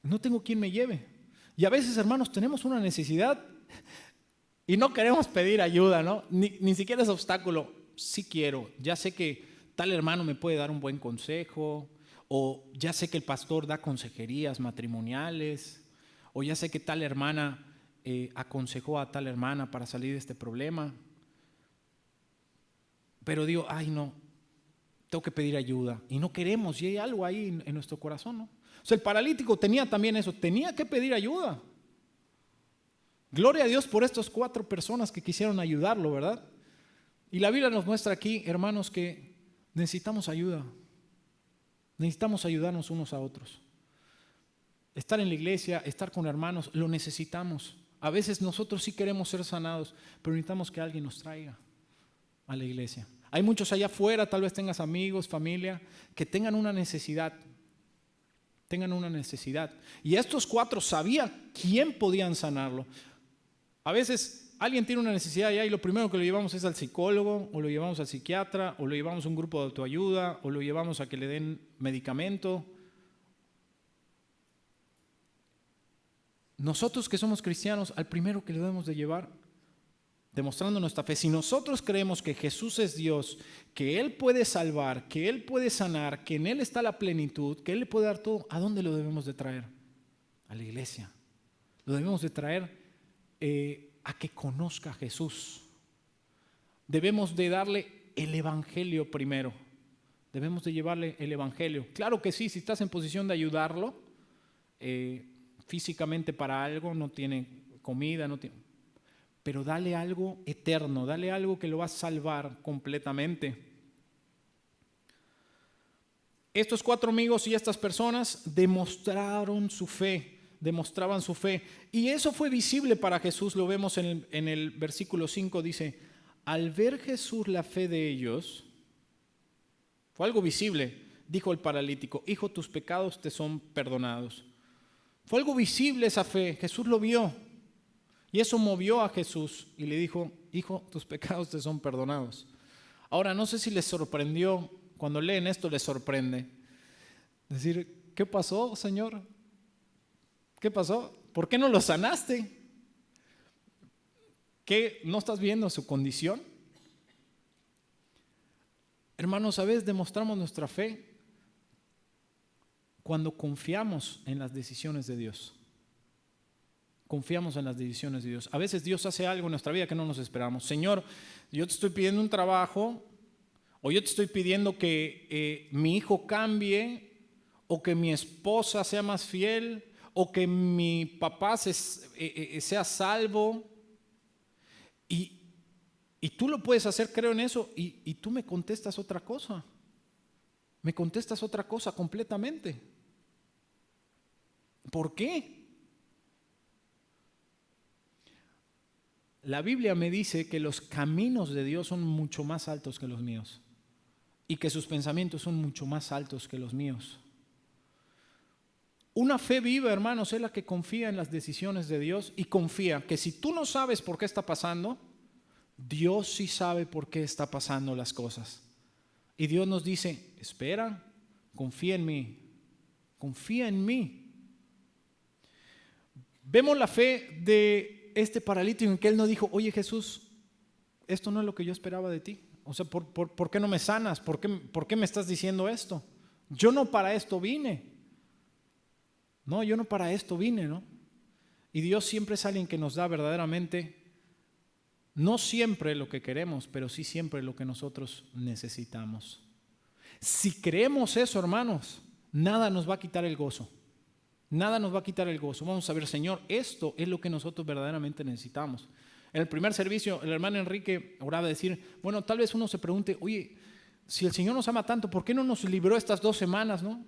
No tengo quien me lleve. Y a veces, hermanos, tenemos una necesidad y no queremos pedir ayuda, ¿no? Ni siquiera es obstáculo. Sí quiero. Ya sé que tal hermano me puede dar un buen consejo, o ya sé que el pastor da consejerías matrimoniales, o ya sé que tal hermana aconsejó a tal hermana para salir de este problema. Pero digo, ay no, tengo que pedir ayuda. Y no queremos, y hay algo ahí en nuestro corazón, ¿no? O sea, el paralítico tenía también eso, tenía que pedir ayuda. Gloria a Dios por estas 4 personas que quisieron ayudarlo, ¿verdad? Y la Biblia nos muestra aquí, hermanos, que necesitamos ayuda. Necesitamos ayudarnos unos a otros. Estar en la iglesia, estar con hermanos, lo necesitamos. A veces nosotros sí queremos ser sanados, pero necesitamos que alguien nos traiga a la iglesia. Hay muchos allá afuera, tal vez tengas amigos, familia, que tengan una necesidad. Y estos 4 sabían quién podían sanarlo. A veces alguien tiene una necesidad allá y lo primero que lo llevamos es al psicólogo, o lo llevamos al psiquiatra, o lo llevamos a un grupo de autoayuda, o lo llevamos a que le den medicamento. Nosotros que somos cristianos, al primero que le debemos de llevar, demostrando nuestra fe, si nosotros creemos que Jesús es Dios, que Él puede salvar, que Él puede sanar, que en Él está la plenitud, que Él le puede dar todo, ¿a dónde lo debemos de traer? A la iglesia. Lo debemos de traer a que conozca a Jesús. Debemos de darle el evangelio primero. Debemos de llevarle el evangelio. Claro que sí, si estás en posición de ayudarlo, físicamente para algo, no tiene comida, pero dale algo eterno, dale algo que lo va a salvar completamente. Estos 4 amigos y estas personas demostraban su fe. Y eso fue visible para Jesús, lo vemos en el versículo 5, dice, al ver Jesús la fe de ellos, fue algo visible, dijo el paralítico, hijo, tus pecados te son perdonados. Fue algo visible esa fe, Jesús lo vio. Y eso movió a Jesús y le dijo, hijo, tus pecados te son perdonados. Ahora, no sé si les sorprendió, cuando leen esto les sorprende. Decir, ¿qué pasó, Señor? ¿Qué pasó? ¿Por qué no lo sanaste? ¿Qué? ¿No estás viendo su condición? Hermanos, a veces demostramos nuestra fe cuando confiamos en las decisiones de Dios. Confiamos en las decisiones de Dios. A veces Dios hace algo en nuestra vida que no nos esperamos. Señor, yo te estoy pidiendo un trabajo, o yo te estoy pidiendo que mi hijo cambie, o que mi esposa sea más fiel, o que mi papá sea salvo. Y tú lo puedes hacer, creo en eso, y tú me contestas otra cosa. Me contestas otra cosa completamente. ¿Por qué? La Biblia me dice que los caminos de Dios son mucho más altos que los míos y que sus pensamientos son mucho más altos que los míos. Una fe viva, hermanos, es la que confía en las decisiones de Dios y confía que si tú no sabes por qué está pasando, Dios sí sabe por qué está pasando las cosas. Y Dios nos dice, espera, confía en mí, confía en mí. Vemos la fe de este paralítico en que él no dijo, oye Jesús, esto no es lo que yo esperaba de ti. O sea, ¿por qué no me sanas? ¿Por qué me estás diciendo esto? Yo no para esto vine. No, yo no para esto vine, ¿no? Y Dios siempre es alguien que nos da verdaderamente, no siempre lo que queremos, pero sí siempre lo que nosotros necesitamos. Si creemos eso, hermanos, nada nos va a quitar el gozo. Nada nos va a quitar el gozo. Vamos a ver, Señor, esto es lo que nosotros verdaderamente necesitamos. En el primer servicio, el hermano Enrique oraba decir, bueno, tal vez uno se pregunte, oye, si el Señor nos ama tanto, ¿por qué no nos libró estas 2 semanas, no?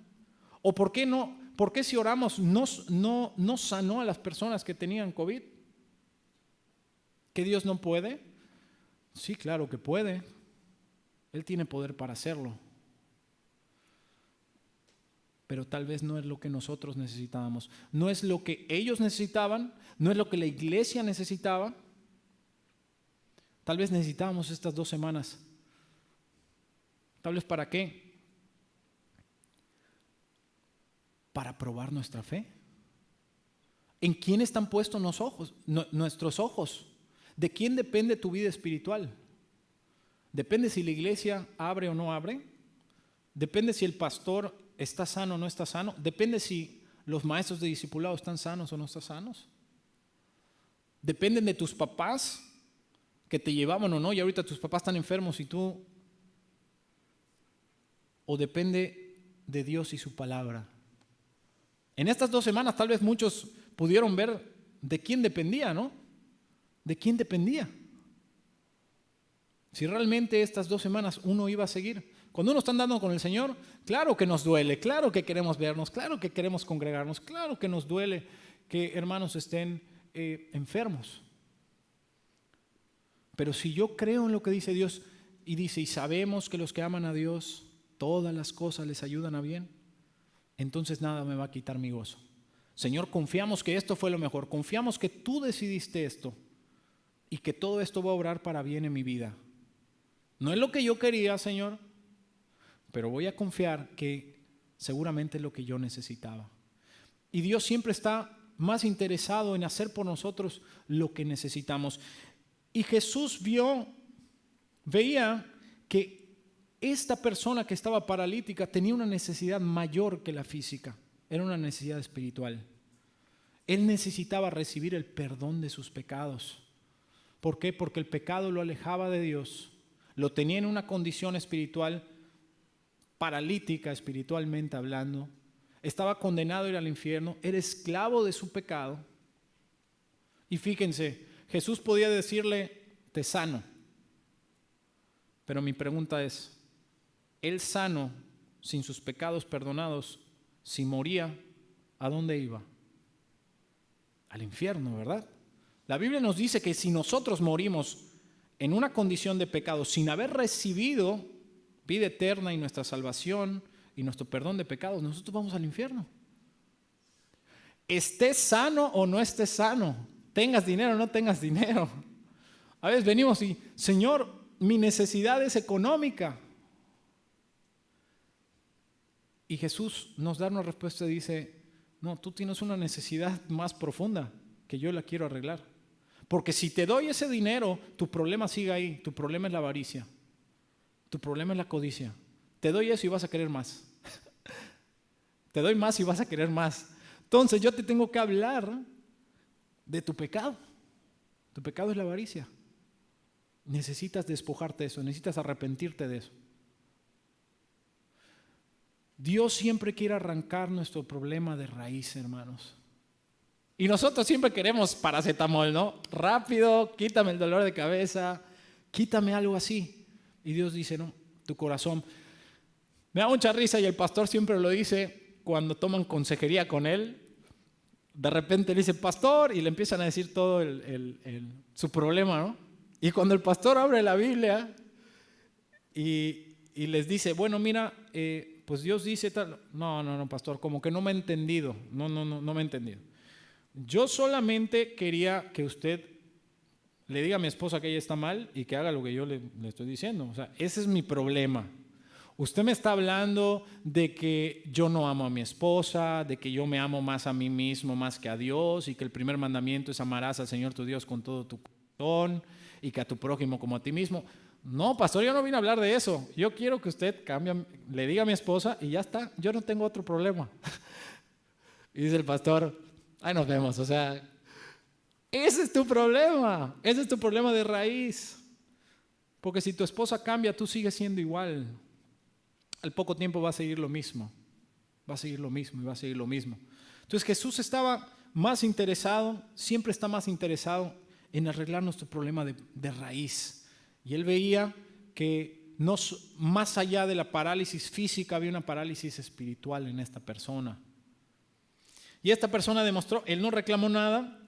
¿O por qué si oramos no sanó a las personas que tenían COVID? ¿Que Dios no puede? Sí, claro que puede. Él tiene poder para hacerlo. Pero tal vez no es lo que nosotros necesitábamos. No es lo que ellos necesitaban, no es lo que la iglesia necesitaba. Tal vez necesitábamos estas 2 semanas. Tal vez ¿para qué? Para probar nuestra fe. ¿En quién están puestos nuestros ojos? ¿De quién depende tu vida espiritual? ¿Depende si la iglesia abre o no abre? ¿Depende si el pastor está sano o no está sano? ¿Depende si los maestros de discipulado están sanos o no están sanos? ¿Dependen de tus papás que te llevaban o no y ahorita tus papás están enfermos y tú? ¿O depende de Dios y su palabra? En estas 2 semanas tal vez muchos pudieron ver de quién dependía, ¿no? ¿De quién dependía? Si realmente estas 2 semanas uno iba a seguir. Cuando uno está andando con el Señor, claro que nos duele, claro que queremos vernos, claro que queremos congregarnos, claro que nos duele que hermanos estén enfermos. Pero si yo creo en lo que dice Dios y dice, y sabemos que los que aman a Dios, todas las cosas les ayudan a bien, entonces nada me va a quitar mi gozo. Señor, confiamos que esto fue lo mejor, confiamos que tú decidiste esto y que todo esto va a obrar para bien en mi vida. No es lo que yo quería, Señor, pero voy a confiar que seguramente es lo que yo necesitaba. Y Dios siempre está más interesado en hacer por nosotros lo que necesitamos. Y Jesús veía que esta persona que estaba paralítica tenía una necesidad mayor que la física, era una necesidad espiritual. Él necesitaba recibir el perdón de sus pecados. ¿Por qué? Porque el pecado lo alejaba de Dios, lo tenía en una condición espiritual paralítica, espiritualmente hablando, estaba condenado a ir al infierno, era esclavo de su pecado. Y fíjense, Jesús podía decirle, te sano. Pero mi pregunta es, él sano, sin sus pecados perdonados, si moría, ¿a dónde iba? Al infierno, ¿verdad? La Biblia nos dice que si nosotros morimos en una condición de pecado, sin haber recibido vida eterna y nuestra salvación y nuestro perdón de pecados, nosotros vamos al infierno. Estés sano o no estés sano, tengas dinero o no tengas dinero. A veces venimos y, Señor, mi necesidad es económica. Y Jesús nos da una respuesta y dice, no, tú tienes una necesidad más profunda que yo la quiero arreglar. Porque si te doy ese dinero, tu problema sigue ahí, tu problema es la avaricia, tu problema es la codicia. Te doy eso y vas a querer más. Te doy más y vas a querer más. Entonces yo te tengo que hablar de tu pecado. Tu pecado es la avaricia. Necesitas despojarte de eso, necesitas arrepentirte de eso. Dios siempre quiere arrancar nuestro problema de raíz, hermanos. Y nosotros siempre queremos paracetamol, ¿no? Rápido, quítame el dolor de cabeza, quítame algo así. Y Dios dice, no, tu corazón. Me da mucha risa y el pastor siempre lo dice cuando toman consejería con él. De repente le dice, pastor, y le empiezan a decir todo su problema, ¿no? Y cuando el pastor abre la Biblia y les dice, bueno, mira, pues Dios dice tal. No, pastor, como que no me ha entendido. No me ha entendido. Yo solamente quería que usted le diga a mi esposa que ella está mal y que haga lo que yo le estoy diciendo. O sea, ese es mi problema. Usted me está hablando de que yo no amo a mi esposa, de que yo me amo más a mí mismo más que a Dios y que el primer mandamiento es amarás al Señor tu Dios con todo tu corazón y que a tu prójimo como a ti mismo. No, pastor, yo no vine a hablar de eso. Yo quiero que usted cambie, le diga a mi esposa y ya está. Yo no tengo otro problema. Y dice el pastor, ahí nos vemos. O sea, ese es tu problema. Ese es tu problema de raíz. Porque si tu esposa cambia, tú sigues siendo igual. Al poco tiempo va a seguir lo mismo. Va a seguir lo mismo y va a seguir lo mismo. Entonces Jesús estaba más interesado, siempre está más interesado en arreglar nuestro problema de raíz. Y él veía que no, más allá de la parálisis física, había una parálisis espiritual en esta persona. Y esta persona demostró, él no reclamó nada.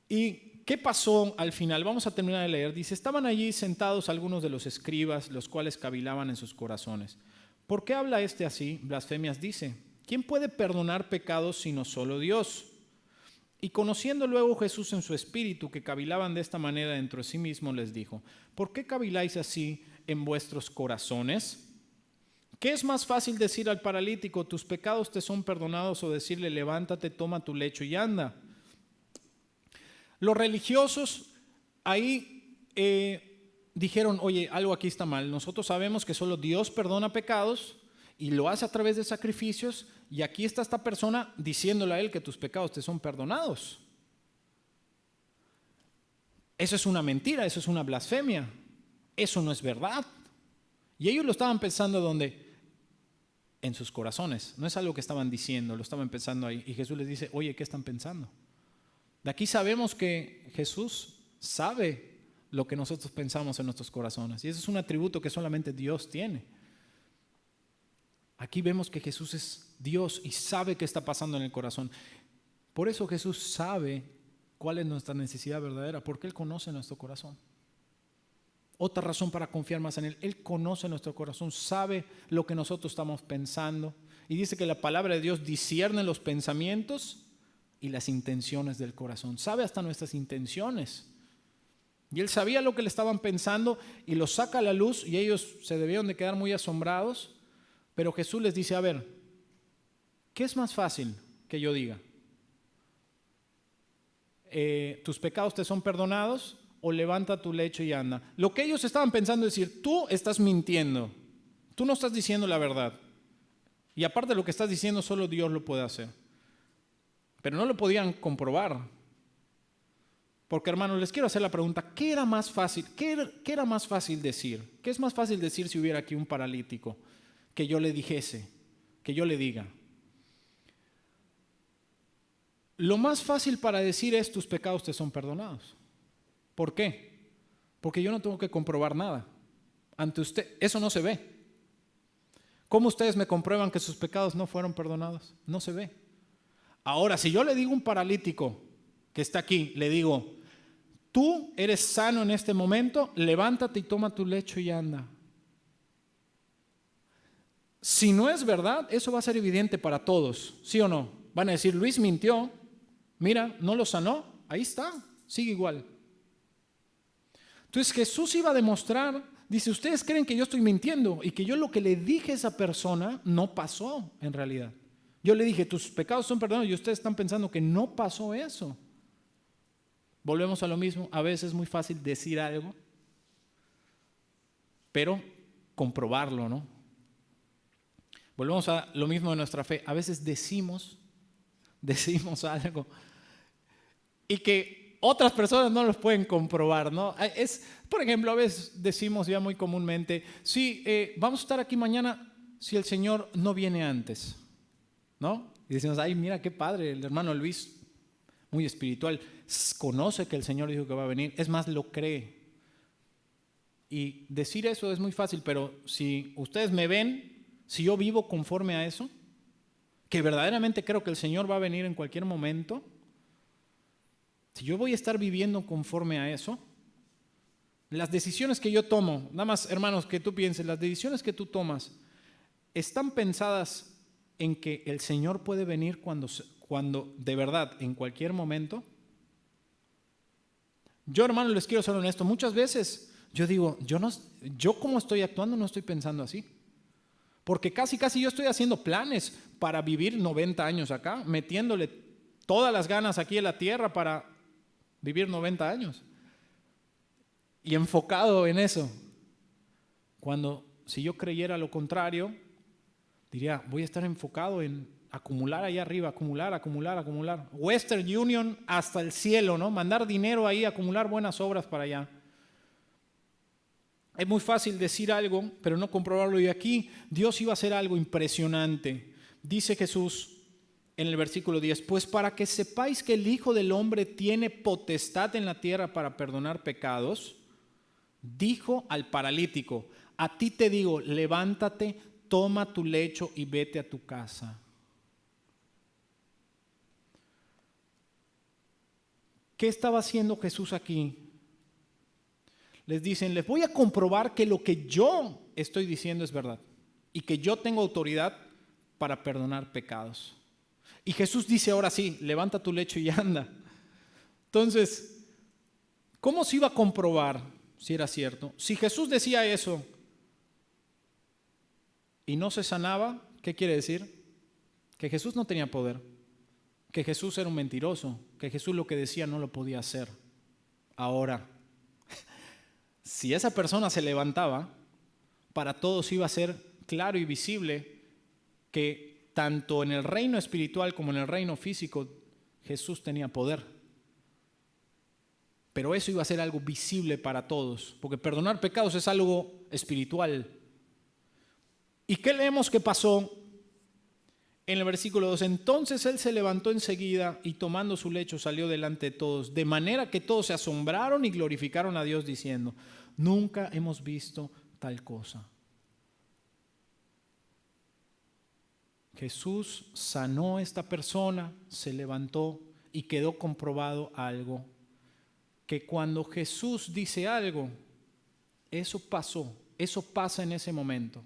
¿Y qué pasó al final? Vamos a terminar de leer. Dice, estaban allí sentados algunos de los escribas, los cuales cavilaban en sus corazones. ¿Por qué habla este así? Blasfemias dice. ¿Quién puede perdonar pecados sino solo Dios? Y conociendo luego Jesús en su espíritu que cavilaban de esta manera dentro de sí mismo, les dijo, ¿por qué caviláis así en vuestros corazones? ¿Qué es más fácil decir al paralítico, tus pecados te son perdonados, o decirle, levántate, toma tu lecho y anda? Los religiosos ahí dijeron, oye, algo aquí está mal. Nosotros sabemos que solo Dios perdona pecados y lo hace a través de sacrificios, y aquí está esta persona diciéndole a él que tus pecados te son perdonados. Eso es una mentira, eso es una blasfemia, eso no es verdad. Y ellos lo estaban pensando ¿dónde? En sus corazones. No es algo que estaban diciendo, lo estaban pensando ahí. Y Jesús les dice, oye, ¿qué están pensando? De aquí sabemos que Jesús sabe lo que nosotros pensamos en nuestros corazones. Y eso es un atributo que solamente Dios tiene. Aquí vemos que Jesús es Dios y sabe qué está pasando en el corazón. Por eso Jesús sabe cuál es nuestra necesidad verdadera, porque Él conoce nuestro corazón. Otra razón para confiar más en Él, Él conoce nuestro corazón, sabe lo que nosotros estamos pensando. Y dice que la palabra de Dios discierne los pensamientos y las intenciones del corazón. Sabe hasta nuestras intenciones. Y Él sabía lo que le estaban pensando y lo saca a la luz, y ellos se debieron de quedar muy asombrados. Pero Jesús les dice, a ver, ¿qué es más fácil que yo diga? ¿Tus pecados te son perdonados? O levanta tu lecho y anda. Lo que ellos estaban pensando es decir, tú estás mintiendo, tú no estás diciendo la verdad. Y aparte lo que estás diciendo solo Dios lo puede hacer. Pero no lo podían comprobar. Porque hermanos, les quiero hacer la pregunta, ¿qué era más fácil? ¿Qué era más fácil decir? ¿Qué es más fácil decir si hubiera aquí un paralítico? Que yo le dijese, que yo le diga. Lo más fácil para decir es, tus pecados te son perdonados. ¿Por qué? Porque yo no tengo que comprobar nada. Ante usted, eso no se ve. ¿Cómo ustedes me comprueban que sus pecados no fueron perdonados? No se ve. Ahora, si yo le digo a un paralítico que está aquí, le digo, tú eres sano en este momento, levántate y toma tu lecho y anda. Si no es verdad, eso va a ser evidente para todos, ¿sí o no? Van a decir, Luis mintió, mira, no lo sanó, ahí está, sigue igual. Entonces Jesús iba a demostrar, dice, ustedes creen que yo estoy mintiendo y que yo lo que le dije a esa persona no pasó en realidad. Yo le dije, tus pecados son perdonados, y ustedes están pensando que no pasó eso. Volvemos a lo mismo, a veces es muy fácil decir algo, pero comprobarlo, ¿no? Volvemos a lo mismo de nuestra fe. A veces decimos algo y que otras personas no los pueden comprobar, ¿no? Por ejemplo, a veces decimos ya muy comúnmente, sí, vamos a estar aquí mañana si el Señor no viene antes, ¿no? Y decimos, ay, mira qué padre, el hermano Luis muy espiritual, conoce que el Señor dijo que va a venir, es más, lo cree. Y decir eso es muy fácil, pero si ustedes me ven, si yo vivo conforme a eso, que verdaderamente creo que el Señor va a venir en cualquier momento, si yo voy a estar viviendo conforme a eso, las decisiones que yo tomo, nada más hermanos que tú pienses, las decisiones que tú tomas, ¿están pensadas en que el Señor puede venir cuando de verdad, en cualquier momento? Yo, hermanos, les quiero ser honesto, muchas veces yo digo, yo como estoy actuando no estoy pensando así. Porque casi yo estoy haciendo planes para vivir 90 años acá, metiéndole todas las ganas aquí en la tierra para vivir 90 años. Y enfocado en eso. Si yo creyera lo contrario, diría, voy a estar enfocado en acumular allá arriba, acumular. Western Union hasta el cielo, ¿no? Mandar dinero ahí, acumular buenas obras para allá. Es muy fácil decir algo, pero no comprobarlo. Y aquí Dios iba a hacer algo impresionante. Dice Jesús en el versículo 10, pues para que sepáis que el Hijo del Hombre tiene potestad en la tierra para perdonar pecados, dijo al paralítico, a ti te digo, levántate, toma tu lecho y vete a tu casa. ¿Qué estaba haciendo Jesús aquí? Les dicen, les voy a comprobar que lo que yo estoy diciendo es verdad y que yo tengo autoridad para perdonar pecados. Y Jesús dice, ahora sí, levanta tu lecho y anda. Entonces, ¿cómo se iba a comprobar si era cierto? Si Jesús decía eso y no se sanaba, ¿qué quiere decir? Que Jesús no tenía poder, que Jesús era un mentiroso, que Jesús lo que decía no lo podía hacer. Ahora, si esa persona se levantaba, para todos iba a ser claro y visible que tanto en el reino espiritual como en el reino físico Jesús tenía poder. Pero eso iba a ser algo visible para todos, porque perdonar pecados es algo espiritual. ¿Y qué leemos que pasó en el versículo 2? Entonces él se levantó enseguida y tomando su lecho salió delante de todos, de manera que todos se asombraron y glorificaron a Dios diciendo, nunca hemos visto tal cosa. Jesús sanó a esta persona, se levantó y quedó comprobado algo, que cuando Jesús dice algo, eso pasó, eso pasa en ese momento,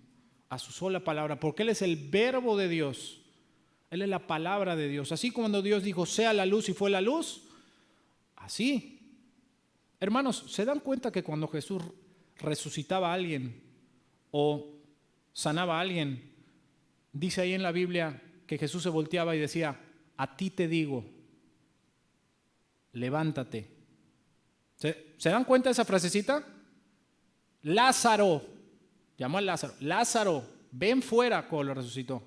a su sola palabra, porque Él es el verbo de Dios, Él es la palabra de Dios. Así como cuando Dios dijo, sea la luz y fue la luz, así. Hermanos, ¿se dan cuenta que cuando Jesús resucitaba a alguien o sanaba a alguien, dice ahí en la Biblia que Jesús se volteaba y decía, a ti te digo, levántate? ¿Se dan cuenta de esa frasecita? Lázaro, llamó a Lázaro, Lázaro, ven fuera, cuando lo resucitó.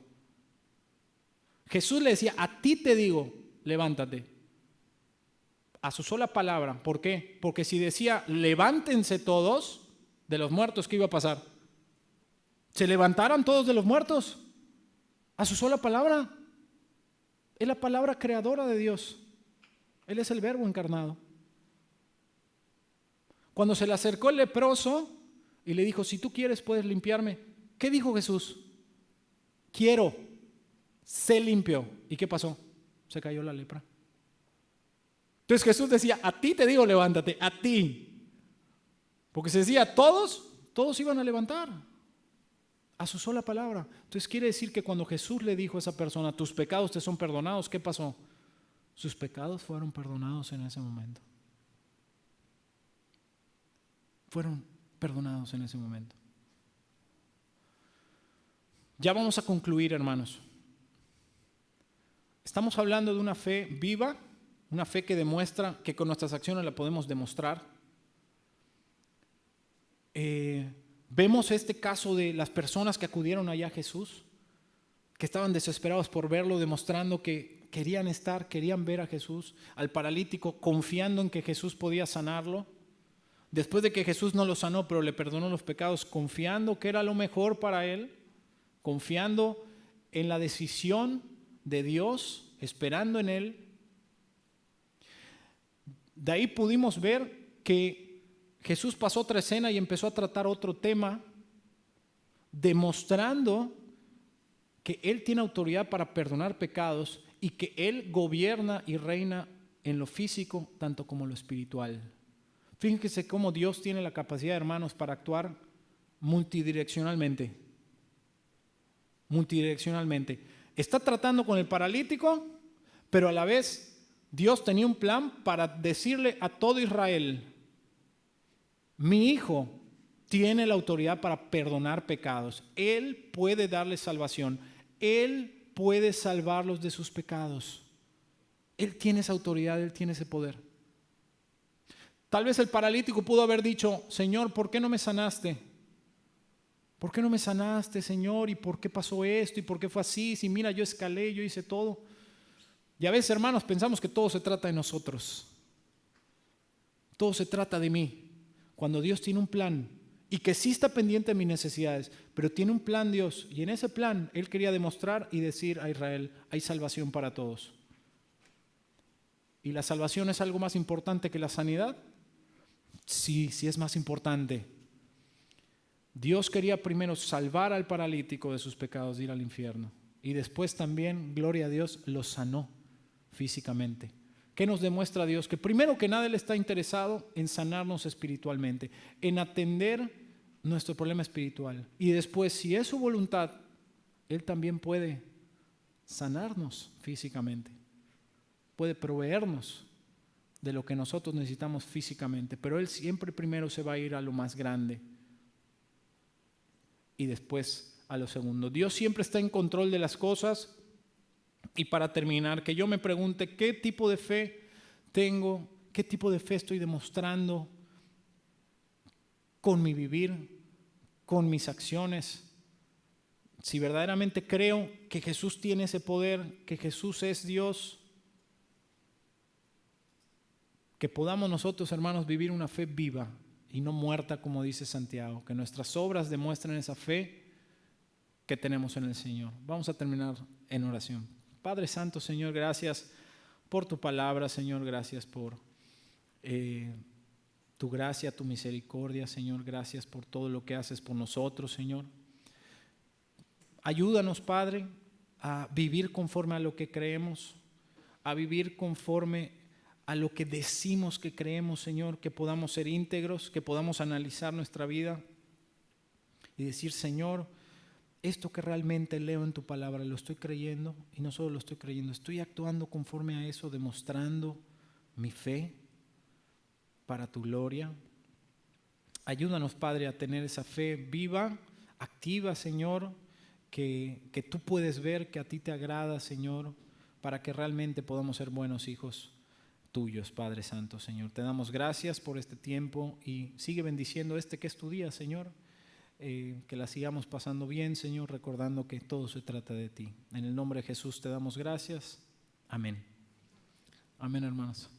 Jesús le decía, a ti te digo, levántate. A su sola palabra. ¿Por qué? Porque si decía, levántense todos de los muertos, ¿qué iba a pasar? ¿Se levantaran todos de los muertos? A su sola palabra. Es la palabra creadora de Dios. Él es el verbo encarnado. Cuando se le acercó el leproso y le dijo, si tú quieres puedes limpiarme, ¿qué dijo Jesús? Quiero. Se limpió. ¿Y qué pasó? Se cayó la lepra. Entonces Jesús decía, a ti te digo levántate, a ti. Porque se decía, todos iban a levantar. A su sola palabra. Entonces quiere decir que cuando Jesús le dijo a esa persona, tus pecados te son perdonados, ¿qué pasó? Sus pecados fueron perdonados en ese momento. Fueron perdonados en ese momento. Ya vamos a concluir, hermanos. Estamos hablando de una fe viva, una fe que demuestra que con nuestras acciones la podemos demostrar. Vemos este caso de las personas que acudieron allá a Jesús, que estaban desesperados por verlo, demostrando que querían ver a Jesús, al paralítico, confiando en que Jesús podía sanarlo. Después de que Jesús no lo sanó, pero le perdonó los pecados, confiando que era lo mejor para él, confiando en la decisión de Dios, esperando en Él. De ahí pudimos ver que Jesús pasó otra escena y empezó a tratar otro tema, demostrando que Él tiene autoridad para perdonar pecados y que Él gobierna y reina en lo físico tanto como lo espiritual. Fíjense cómo Dios tiene la capacidad, hermanos, para actuar multidireccionalmente. Multidireccionalmente. Está tratando con el paralítico, pero a la vez Dios tenía un plan para decirle a todo Israel: mi hijo tiene la autoridad para perdonar pecados. Él puede darles salvación. Él puede salvarlos de sus pecados. Él tiene esa autoridad, Él tiene ese poder. Tal vez el paralítico pudo haber dicho: Señor, ¿por qué no me sanaste? ¿Por qué no me sanaste, Señor? ¿Y por qué pasó esto? ¿Y por qué fue así? Si mira, yo escalé, yo hice todo. Y a veces, hermanos, pensamos que todo se trata de nosotros. Todo se trata de mí. Cuando Dios tiene un plan y que sí está pendiente de mis necesidades, pero tiene un plan Dios, y en ese plan Él quería demostrar y decir a Israel: hay salvación para todos. ¿Y la salvación es algo más importante que la sanidad? Sí, sí es más importante. Dios quería primero salvar al paralítico de sus pecados de ir al infierno, y después también, gloria a Dios, lo sanó físicamente. ¿Qué nos demuestra Dios? Que primero que nada Él está interesado en sanarnos espiritualmente, en atender nuestro problema espiritual. Y después, si es su voluntad, Él también puede sanarnos físicamente. Puede proveernos de lo que nosotros necesitamos físicamente. Pero Él siempre primero se va a ir a lo más grande y después a lo segundo. Dios siempre está en control de las cosas. Y para terminar, que yo me pregunte: ¿qué tipo de fe tengo? ¿Qué tipo de fe estoy demostrando con mi vivir, con mis acciones? Si verdaderamente creo que Jesús tiene ese poder, que Jesús es Dios, que podamos nosotros, hermanos, vivir una fe viva y no muerta, como dice Santiago, que nuestras obras demuestren esa fe que tenemos en el Señor. Vamos a terminar en oración. Padre Santo, Señor, gracias por tu palabra, Señor, gracias por tu gracia, tu misericordia, Señor, gracias por todo lo que haces por nosotros, Señor. Ayúdanos, Padre, a vivir conforme a lo que creemos, a vivir conforme a lo que decimos que creemos, Señor, que podamos ser íntegros, que podamos analizar nuestra vida y decir: Señor, esto que realmente leo en tu palabra lo estoy creyendo, y no solo lo estoy creyendo, estoy actuando conforme a eso, demostrando mi fe para tu gloria. Ayúdanos, Padre, a tener esa fe viva, activa, Señor, que tú puedes ver, que a ti te agrada, Señor, para que realmente podamos ser buenos hijos tuyos, Padre Santo, Señor. Te damos gracias por este tiempo y sigue bendiciendo que es tu día, Señor. Que la sigamos pasando bien, Señor, recordando que todo se trata de ti. En el nombre de Jesús te damos gracias. Amén. Amén, hermanos.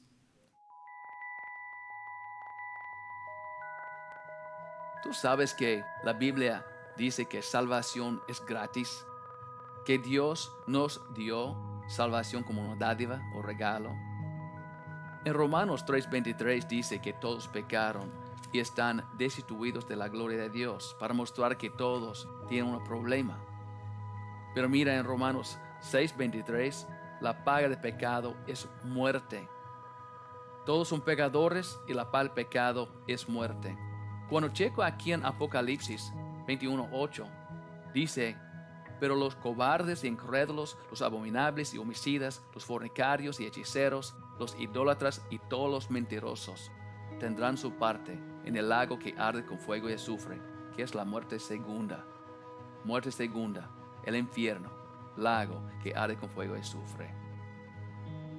Tú sabes que la Biblia dice que salvación es gratis, que Dios nos dio salvación como una dádiva o regalo. En Romanos 3:23 dice que todos pecaron y están destituidos de la gloria de Dios, para mostrar que todos tienen un problema. Pero mira, en Romanos 6:23, la paga del pecado es muerte. Todos son pecadores y la paga del pecado es muerte. Cuando checo aquí en Apocalipsis 21:8, dice: pero los cobardes y incrédulos, los abominables y homicidas, los fornicarios y hechiceros, los idólatras y todos los mentirosos tendrán su parte en el lago que arde con fuego y azufre, que es la muerte segunda. Muerte segunda, el infierno, lago que arde con fuego y azufre.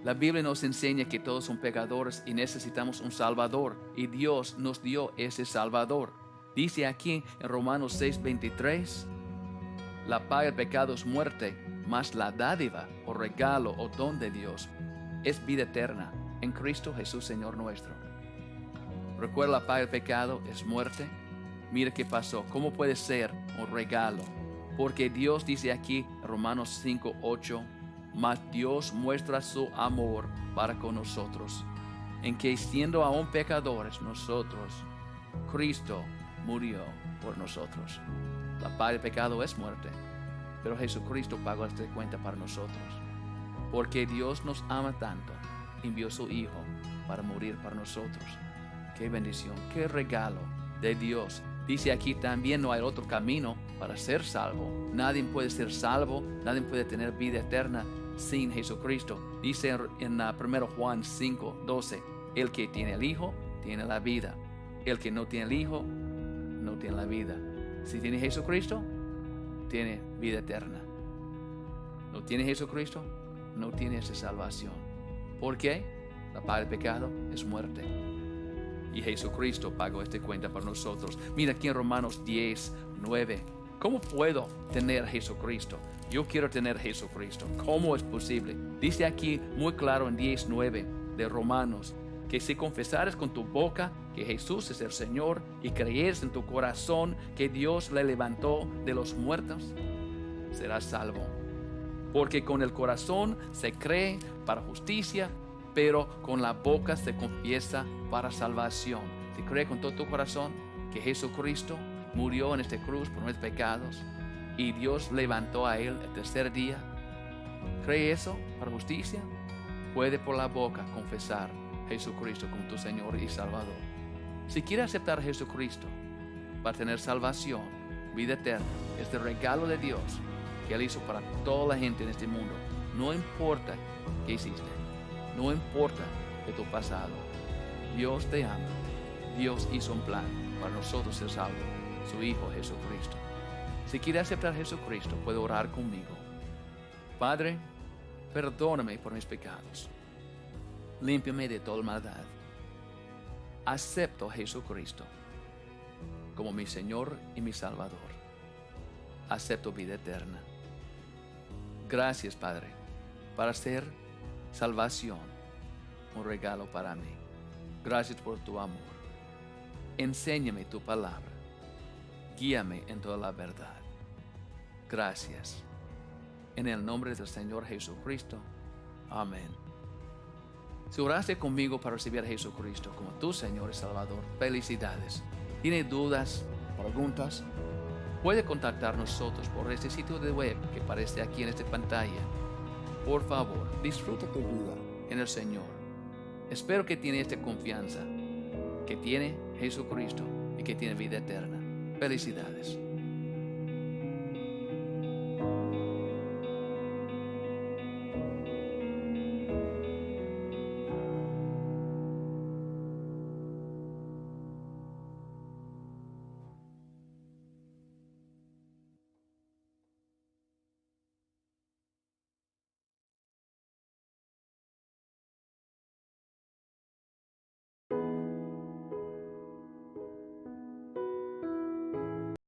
La Biblia nos enseña que todos son pecadores y necesitamos un Salvador, y Dios nos dio ese Salvador. Dice aquí en Romanos 6:23, la paga del pecado es muerte, mas la dádiva o regalo o don de Dios es vida eterna en Cristo Jesús, Señor nuestro. Recuerda, la paga del pecado es muerte. Mira qué pasó. ¿Cómo puede ser un regalo? Porque Dios dice aquí, Romanos 5:8, mas Dios muestra su amor para con nosotros, en que siendo aún pecadores nosotros, Cristo murió por nosotros. La paga del pecado es muerte, pero Jesucristo pagó esta cuenta para nosotros. Porque Dios nos ama tanto, envió a su Hijo para morir para nosotros. Qué bendición, qué regalo de Dios. Dice aquí también no hay otro camino para ser salvo. Nadie puede ser salvo, nadie puede tener vida eterna sin Jesucristo. Dice en 1 Juan 5:12, el que tiene el Hijo tiene la vida. El que no tiene el Hijo no tiene la vida. Si tiene Jesucristo, tiene vida eterna. No tiene Jesucristo, no tiene esa salvación. ¿Por qué? La paga del pecado es muerte. Y Jesucristo pagó esta cuenta para nosotros. Mira aquí en Romanos 10:9. ¿Cómo puedo tener Jesucristo? Yo quiero tener Jesucristo. ¿Cómo es posible? Dice aquí muy claro en 10:9 de Romanos, que si confesares con tu boca que Jesús es el Señor y creyeres en tu corazón que Dios le levantó de los muertos, serás salvo. Porque con el corazón se cree para justicia, pero con la boca se confiesa para salvación. Si crees con todo tu corazón que Jesucristo murió en esta cruz por nuestros pecados y Dios levantó a Él el tercer día, ¿cree eso para justicia? Puede por la boca confesar Jesucristo como tu Señor y Salvador. Si quieres aceptar a Jesucristo para tener salvación, vida eterna, este regalo de Dios que Él hizo para toda la gente en este mundo, no importa qué hiciste, no importa de tu pasado, Dios te ama. Dios hizo un plan para nosotros ser salvos, su Hijo Jesucristo. Si quieres aceptar a Jesucristo, puede orar conmigo. Padre, perdóname por mis pecados. Límpiame de toda maldad. Acepto a Jesucristo como mi Señor y mi Salvador. Acepto vida eterna. Gracias, Padre, para ser salvación, un regalo para mí. Gracias por tu amor. Enséñame tu palabra. Guíame en toda la verdad. Gracias. En el nombre del Señor Jesucristo. Amén. Si oraste conmigo para recibir a Jesucristo como tu Señor y Salvador, felicidades. ¿Tiene dudas, preguntas? Puede contactar nosotros por este sitio de web que aparece aquí en esta pantalla. Por favor, disfruta tu vida en el Señor. Espero que tiene esta confianza, que tiene Jesucristo y que tiene vida eterna. Felicidades.